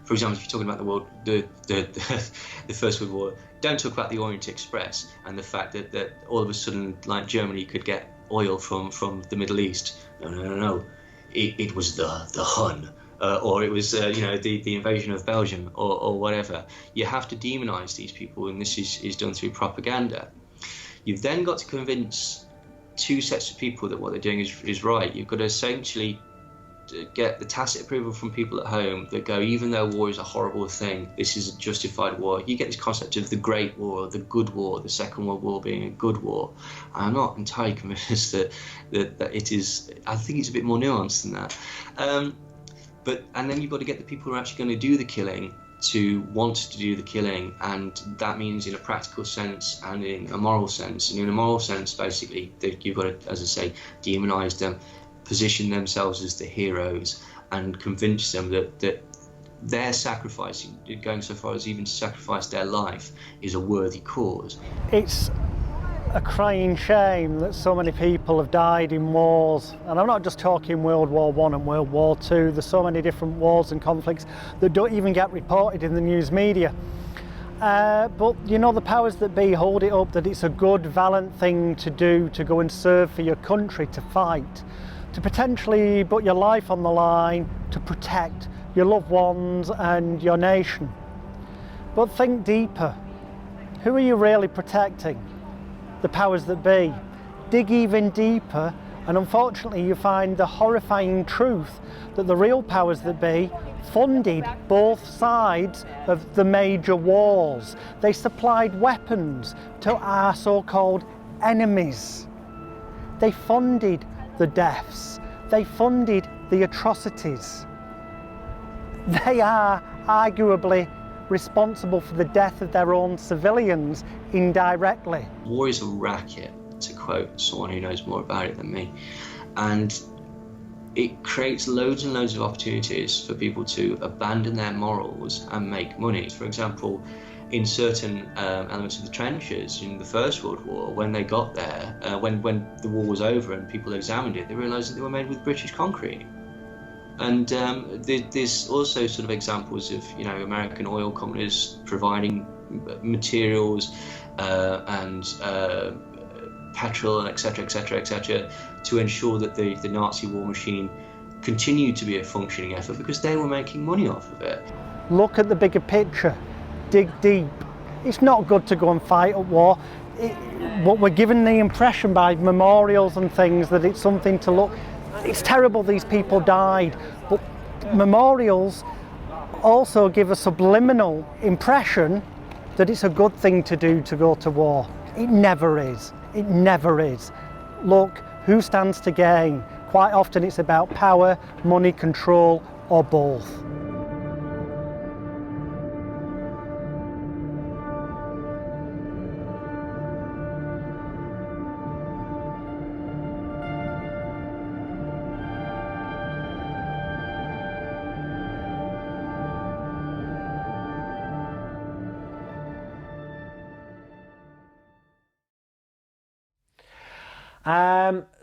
For example, if you're talking about the First World War, don't talk about the Orient Express and the fact that all of a sudden, like, Germany could get oil from the Middle East. No. It was the Hun, or it was the invasion of Belgium, or whatever. You have to demonise these people, and this is done through propaganda. You've then got to convince two sets of people that what they're doing is right. You've got to essentially get the tacit approval from people at home that go, even though war is a horrible thing, this is a justified war. You get this concept of the Great War, the Good War, the Second World War being a good war. I'm not entirely convinced that it is. I think it's a bit more nuanced than that. And then you've got to get the people who are actually going to do the killing to want to do the killing, and that means in a practical sense and in a moral sense. And in a moral sense, basically, you've got to, as I say, demonise them, position themselves as the heroes, and convince them that their sacrificing, going so far as even to sacrifice their life, is a worthy cause. It's a crying shame that so many people have died in wars, and I'm not just talking World War I and World War II. There's so many different wars and conflicts that don't even get reported in the news media. But you know, the powers that be hold it up that it's a good, valiant thing to do, to go and serve for your country, to fight, to potentially put your life on the line, to protect your loved ones and your nation. But think deeper. Who are you really protecting? The powers that be. Dig even deeper, and unfortunately you find the horrifying truth that the real powers that be funded both sides of the major wars. They supplied weapons to our so-called enemies. They funded the deaths. They funded the atrocities. They are arguably responsible for the death of their own civilians indirectly. War is a racket, to quote someone who knows more about it than me. And it creates loads and loads of opportunities for people to abandon their morals and make money. For example, in certain elements of the trenches in the First World War, when they got there, when the war was over and people examined it, they realised that they were made with British concrete. And there's also sort of examples of, you know, American oil companies providing materials and petrol, etc., etc., etc., to ensure that the Nazi war machine continued to be a functioning effort because they were making money off of it. Look at the bigger picture. Dig deep. It's not good to go and fight at war. But we're given the impression by memorials and things that it's something to look. It's terrible these people died, but memorials also give a subliminal impression that it's a good thing to do to go to war. It never is. It never is. Look, who stands to gain? Quite often it's about power, money, control, or both.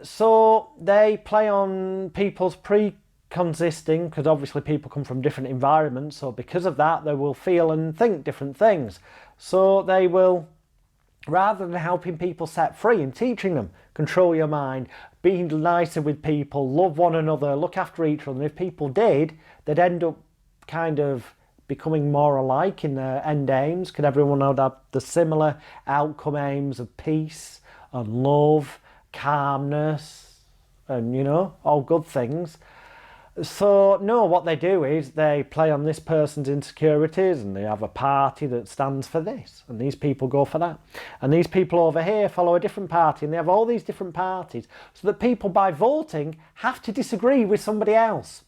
So they play on people's pre-consisting, because obviously people come from different environments, so because of that they will feel and think different things. So they will, rather than helping people set free and teaching them, control your mind, be nicer with people, love one another, look after each other, and if people did, they'd end up kind of becoming more alike in their end aims, because everyone would have the similar outcome aims of peace and love, calmness, and, you know, all good things. So no, what they do is they play on this person's insecurities, and they have a party that stands for this, and these people go for that, and these people over here follow a different party, and they have all these different parties, so that people by voting have to disagree with somebody else.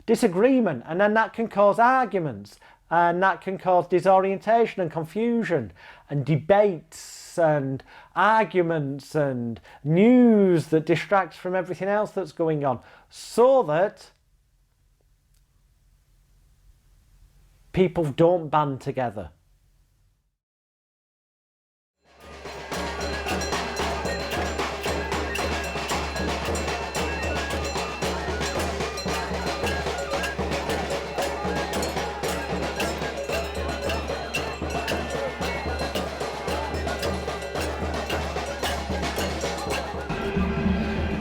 Disagreement, and then that can cause arguments, and that can cause disorientation and confusion and debates and arguments and news that distracts from everything else that's going on, so that people don't band together.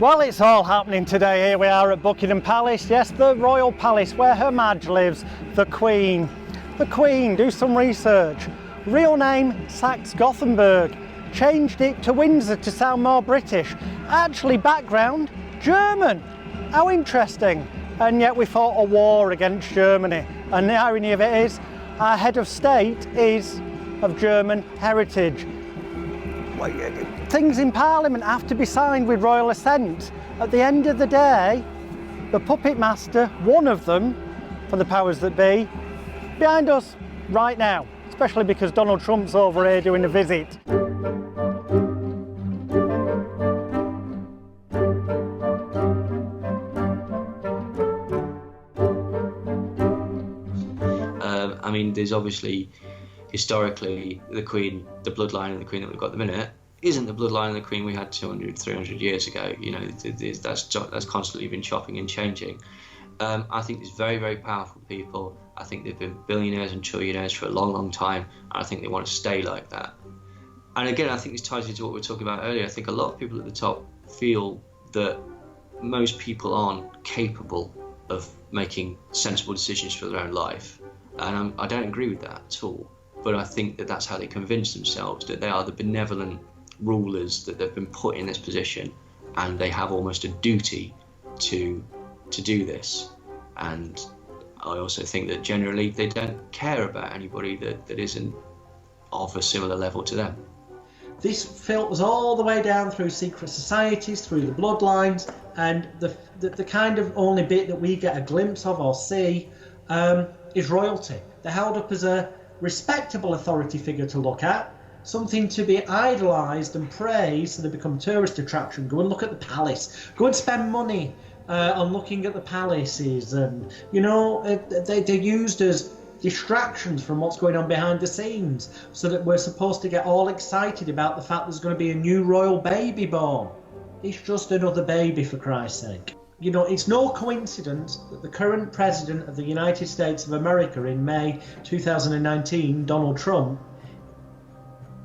Well, it's all happening today. Here we are at Buckingham Palace. Yes, the Royal Palace, where Her Madge lives, the Queen. The Queen, do some research. Real name, Saxe-Gothenburg. Changed it to Windsor to sound more British. Actually, background, German. How interesting. And yet we fought a war against Germany. And the irony of it is, our head of state is of German heritage. Things in Parliament have to be signed with royal assent. At the end of the day, the puppet master, one of them, for the powers that be, behind us right now, especially because Donald Trump's over here doing a visit. I mean, there's obviously, historically, the Queen, the bloodline of the Queen that we've got at the minute, isn't the bloodline of the Queen we had 200, 300 years ago. You know, that's constantly been chopping and changing. I think there's very, very powerful people. I think they've been billionaires and trillionaires for a long, long time. And I think they want to stay like that. And again, I think this ties into what we were talking about earlier. I think a lot of people at the top feel that most people aren't capable of making sensible decisions for their own life. And I don't agree with that at all. But I think that that's how they convince themselves that they are the benevolent rulers, that they've been put in this position, and they have almost a duty to do this. And I also think that generally they don't care about anybody that isn't of a similar level to them. This filters all the way down through secret societies, through the bloodlines, and the kind of only bit that we get a glimpse of or see is royalty. They're held up as a respectable authority figure to look at, something to be idolised and praised so they become a tourist attraction. Go and look at the palace. Go and spend money on looking at the palaces. And, you know, they're used as distractions from what's going on behind the scenes, so that we're supposed to get all excited about the fact there's going to be a new royal baby born. It's just another baby, for Christ's sake. You know, it's no coincidence that the current president of the United States of America in May 2019, Donald Trump,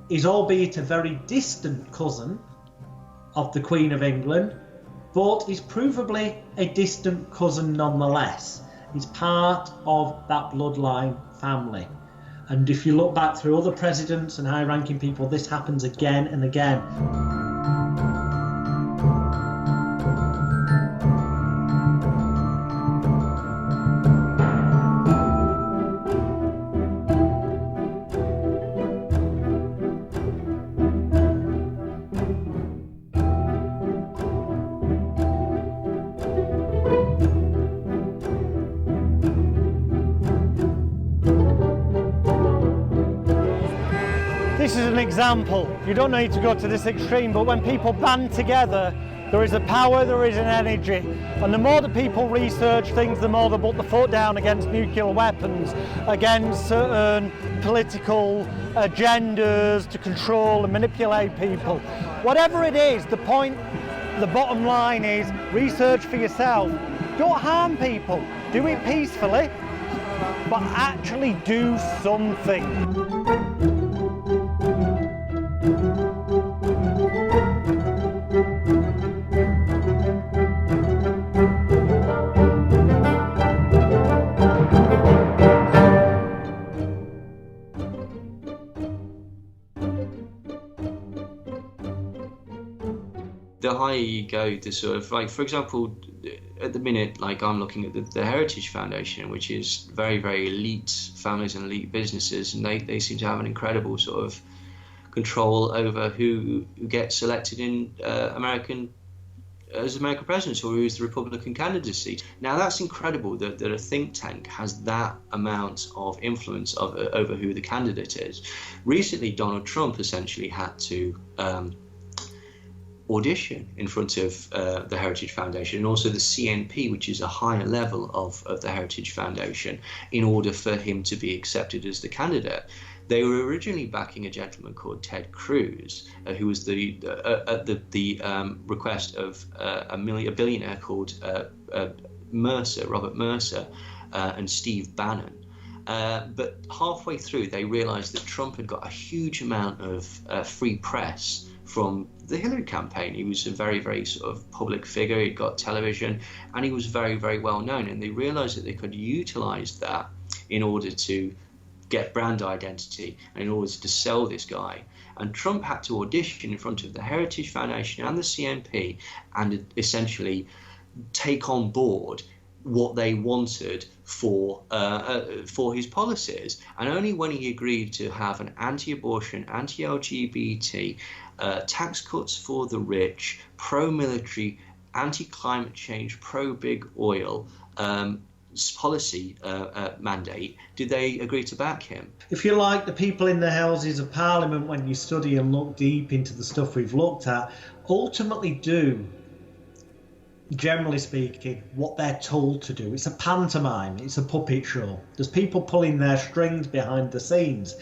is albeit a very distant cousin of the Queen of England, but is provably a distant cousin nonetheless. He's part of that bloodline family. And if you look back through other presidents and high-ranking people, this happens again and again. This is an example. You don't need to go to this extreme, but when people band together, there is a power, there is an energy. And the more that people research things, the more they put the foot down against nuclear weapons, against certain political agendas to control and manipulate people. Whatever it is, the bottom line is research for yourself. Don't harm people. Do it peacefully, but actually do something. The higher you go, the sort of, like, for example, at the minute, like, I'm looking at the Heritage Foundation, which is very, very elite families and elite businesses, and they seem to have an incredible sort of control over who gets selected in American presidents, or who's the Republican candidacy. Now, that's incredible that a think tank has that amount of influence over who the candidate is. Recently, Donald Trump essentially had to audition in front of the Heritage Foundation and also the CNP, which is a higher level of the Heritage Foundation, in order for him to be accepted as the candidate. They were originally backing a gentleman called Ted Cruz, who was at the request of a billionaire called Robert Mercer, and Steve Bannon. But halfway through, they realized that Trump had got a huge amount of free press from the Hillary campaign. He was a very, very sort of public figure. He'd got television, and he was very, very well known. And they realized that they could utilize that in order to get brand identity and in order to sell this guy. And Trump had to audition in front of the Heritage Foundation and the CNP and essentially take on board what they wanted for his policies. And only when he agreed to have an anti-abortion, anti-LGBT, tax cuts for the rich, pro-military, anti-climate change, pro-big oil policy mandate, did they agree to back him? If you like, the people in the Houses of Parliament, when you study and look deep into the stuff we've looked at, ultimately do, generally speaking, what they're told to do. It's a pantomime, it's a puppet show. There's people pulling their strings behind the scenes.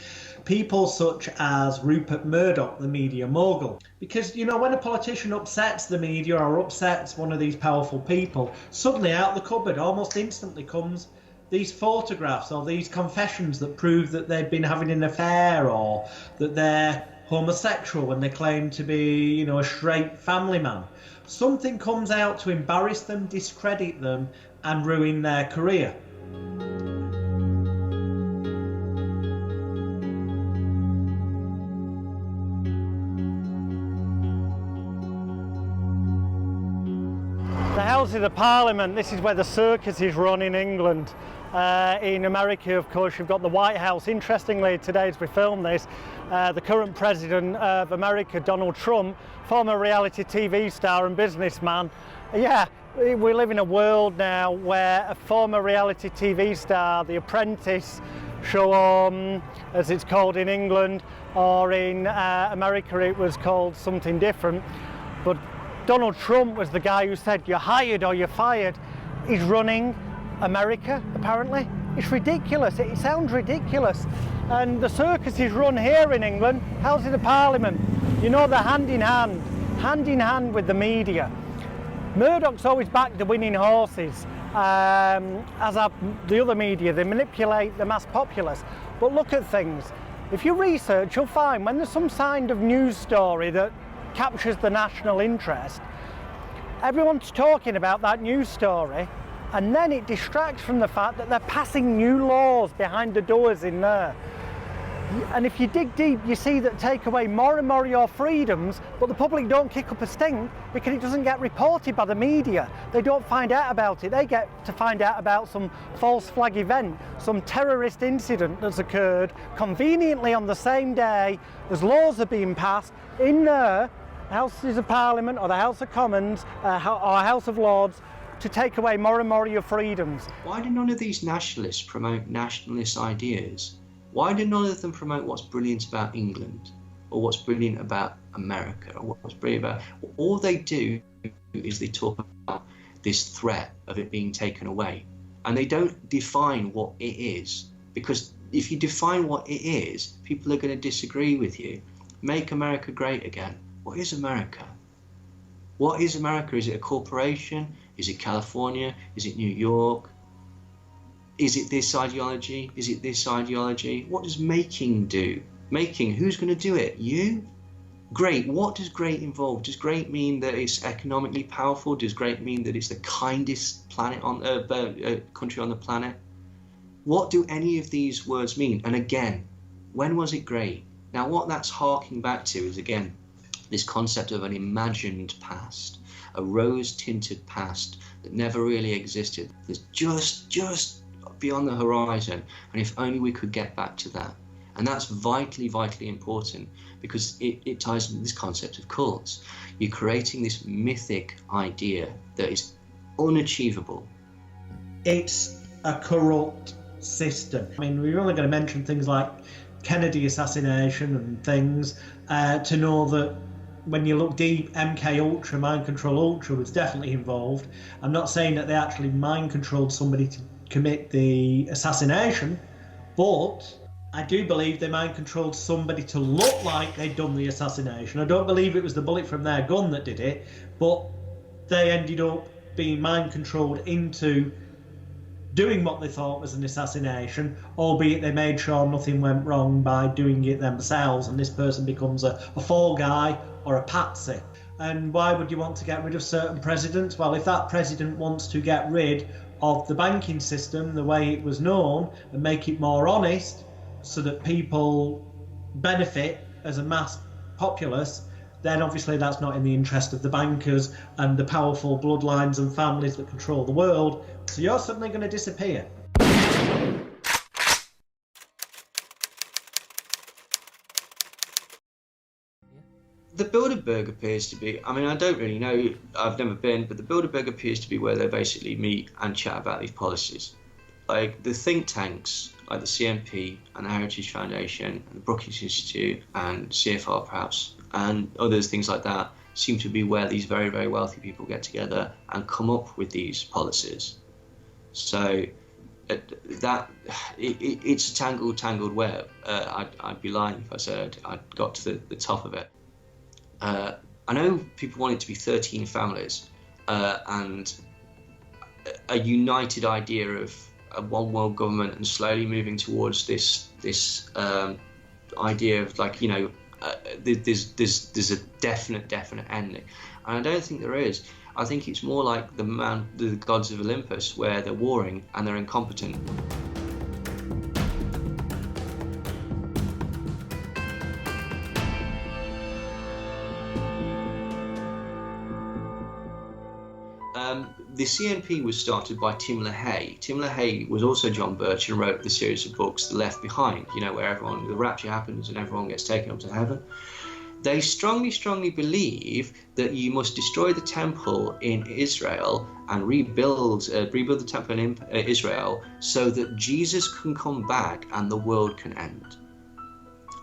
People such as Rupert Murdoch, the media mogul. Because, you know, when a politician upsets the media or upsets one of these powerful people, suddenly out the cupboard, almost instantly, comes these photographs or these confessions that prove that they've been having an affair or that they're homosexual when they claim to be, you know, a straight family man. Something comes out to embarrass them, discredit them, and ruin their career. The Houses of Parliament, this is where the circus is run in England. In America, of course, you've got the White House. Interestingly, today as we film this, the current president of America, Donald Trump, former reality TV star and businessman, Yeah, we live in a world now where a former reality TV star, The Apprentice, show, as it's called in England, or in America it was called something different. But Donald Trump was the guy who said you're hired or you're fired. He's running America, apparently. It's ridiculous, it sounds ridiculous. And the circus is run here in England, Houses of Parliament. You know, they're hand in hand with the media. Murdoch's always backed the winning horses, as have the other media. They manipulate the mass populace. But look at things. If you research, you'll find when there's some kind of news story that captures the national interest, everyone's talking about that news story, and then it distracts from the fact that they're passing new laws behind the doors in there. And if you dig deep, you see that take away more and more of your freedoms, but the public don't kick up a stink because it doesn't get reported by the media. They don't find out about it. They get to find out about some false flag event, some terrorist incident that's occurred conveniently on the same day as laws are being passed in the Houses of Parliament or the House of Commons or House of Lords to take away more and more of your freedoms. Why do none of these nationalists promote nationalist ideas? Why do none of them promote what's brilliant about England, or what's brilliant about America, or what's brilliant about... All they do is they talk about this threat of it being taken away, and they don't define what it is, because if you define what it is, people are going to disagree with you. Make America great again. What is America? What is America? Is it a corporation? Is it California? Is it New York? Is it this ideology? Is it this ideology? What does making do? Making, who's going to do it? You? Great. What does great involve? Does great mean that it's economically powerful? Does great mean that it's the kindest planet on country on the planet? What do any of these words mean? And again, when was it great? Now, what that's harking back to is, again, this concept of an imagined past, a rose-tinted past that never really existed. That's just beyond the horizon, and if only we could get back to that. And that's vitally, vitally important, because it ties into this concept of cults. You're creating this mythic idea that is unachievable. It's a corrupt system. I mean, we're only going to mention things like Kennedy assassination and things to know that when you look deep, MK Ultra, Mind Control Ultra was definitely involved. I'm not saying that they actually mind controlled somebody to commit the assassination, but I do believe they mind controlled somebody to look like they'd done the assassination. I don't believe it was the bullet from their gun that did it, but they ended up being mind controlled into doing what they thought was an assassination, albeit they made sure nothing went wrong by doing it themselves, and this person becomes a fall guy or a patsy. And why would you want to get rid of certain presidents? Well, if that president wants to get rid of the banking system the way it was known and make it more honest so that people benefit as a mass populace, then obviously that's not in the interest of the bankers and the powerful bloodlines and families that control the world. So you're suddenly going to disappear. The Bilderberg appears to be, I mean, I don't really know, I've never been, but the Bilderberg appears to be where they basically meet and chat about these policies. Like the think tanks, like the CMP and the Heritage Foundation and the Brookings Institute and CFR perhaps, and others, things like that, seem to be where these very, very wealthy people get together and come up with these policies. So it's a tangled web. I'd be lying if I said I'd got to the top of it. I know people want it to be 13 families and a united idea of a one world government, and slowly moving towards this idea of, like, you know, there's a definite ending. And I don't think there is. I think it's more like the gods of Olympus, where they're warring and they're incompetent. The CNP was started by Tim LaHaye. Tim LaHaye was also John Birch and wrote the series of books, The Left Behind, you know, where the rapture happens and everyone gets taken up to heaven. They strongly believe that you must destroy the temple in Israel and rebuild the temple in Israel so that Jesus can come back and the world can end.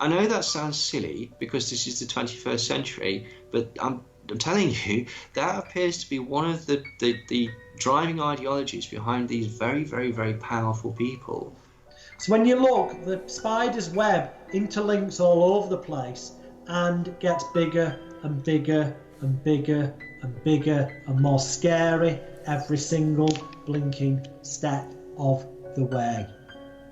I know that sounds silly because this is the 21st century, but I'm telling you, that appears to be one of the driving ideologies behind these very, very, very powerful people. So when you look, the spider's web interlinks all over the place and gets bigger and bigger and bigger and bigger and more scary every single blinking step of the way.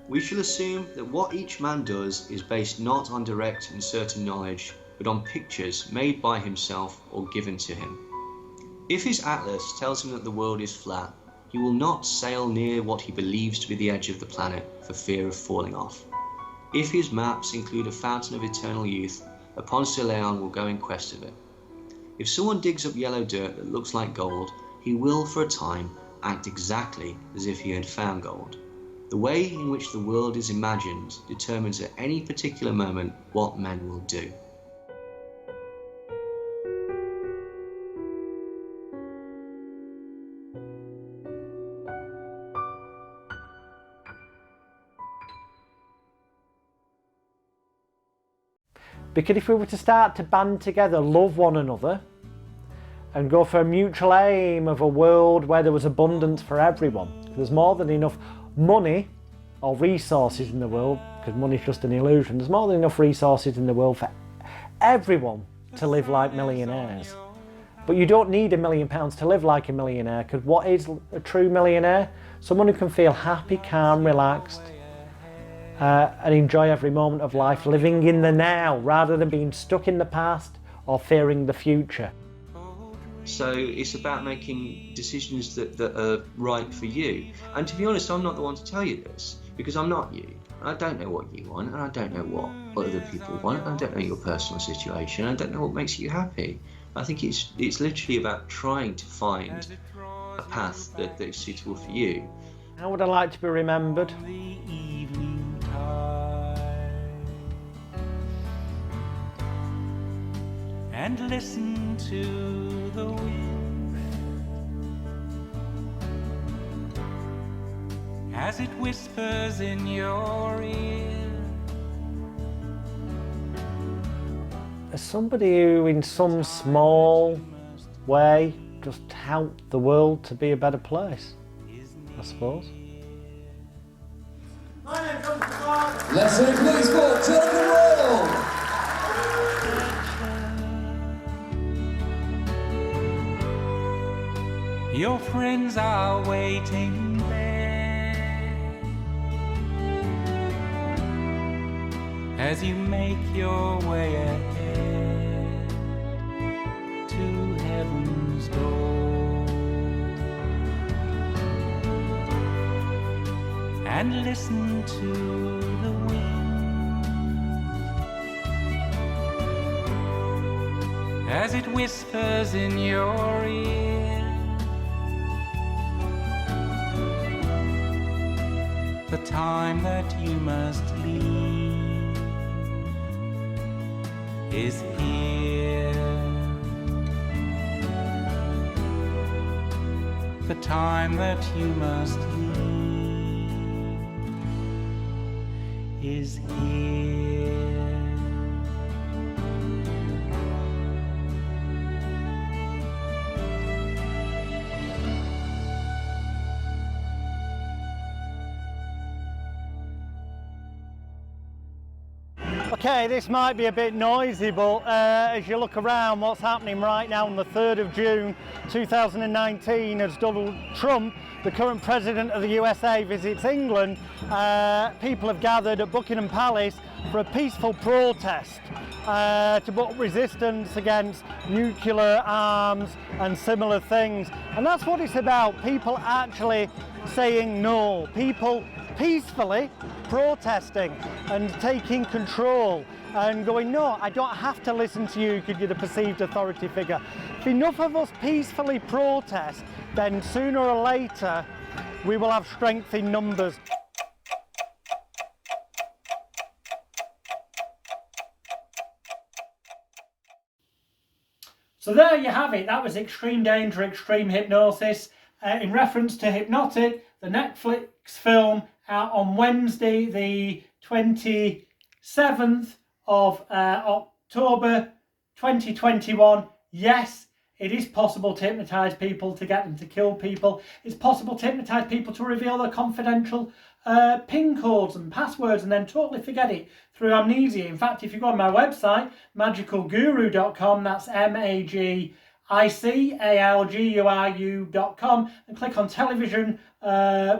We shall assume that what each man does is based not on direct and certain knowledge, but on pictures made by himself or given to him. If his atlas tells him that the world is flat, he will not sail near what he believes to be the edge of the planet for fear of falling off. If his maps include a fountain of eternal youth, a Ponce de Leon will go in quest of it. If someone digs up yellow dirt that looks like gold, he will, for a time, act exactly as if he had found gold. The way in which the world is imagined determines at any particular moment what men will do. Because if we were to start to band together, love one another, and go for a mutual aim of a world where there was abundance for everyone, there's more than enough money or resources in the world, because money's just an illusion, there's more than enough resources in the world for everyone to live like millionaires. But you don't need £1 million to live like a millionaire, because what is a true millionaire? Someone who can feel happy, calm, relaxed, and enjoy every moment of life, living in the now rather than being stuck in the past or fearing the future. So it's about making decisions that are right for you. And to be honest, I'm not the one to tell you this, because I'm not you. I don't know what you want, and I don't know what other people want. I don't know your personal situation. I don't know what makes you happy. I think it's literally about trying to find a path that is suitable for you. How would I like to be remembered? And listen to the wind as it whispers in your ear. As somebody who in some small way just helped the world to be a better place, I suppose. Let's say please for Jonathan Royle. Your friends are waiting there as you make your way ahead to heaven's door, and listen to the wind as it whispers in your ear. The time that you must leave is here. The time that you must leave is here. Okay, this might be a bit noisy, but as you look around, what's happening right now on the 3rd of June 2019 as Donald Trump, the current president of the USA, visits England, people have gathered at Buckingham Palace for a peaceful protest to put resistance against nuclear arms and similar things. And that's what it's about, people actually saying no, people peacefully protesting and taking control and going, no, I don't have to listen to you because you're the perceived authority figure. If enough of us peacefully protest, then sooner or later we will have strength in numbers. So there you have it. That was Extreme Danger, Extreme Hypnosis. In reference to Hypnotic, the Netflix film out on Wednesday, the 27th of October 2021. Yes, it is possible to hypnotise people, to get them to kill people. It's possible to hypnotise people to reveal their confidential PIN codes and passwords and then totally forget it through amnesia. In fact, if you go on my website, magicalguru.com, that's magicalguru.com, and click on television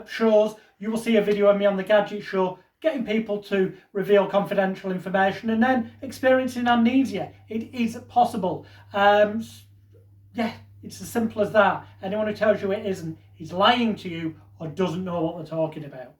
shows, you will see a video of me on the Gadget Show getting people to reveal confidential information and then experiencing amnesia. It is possible. Yeah, it's as simple as that. Anyone who tells you it isn't is lying to you or doesn't know what they're talking about.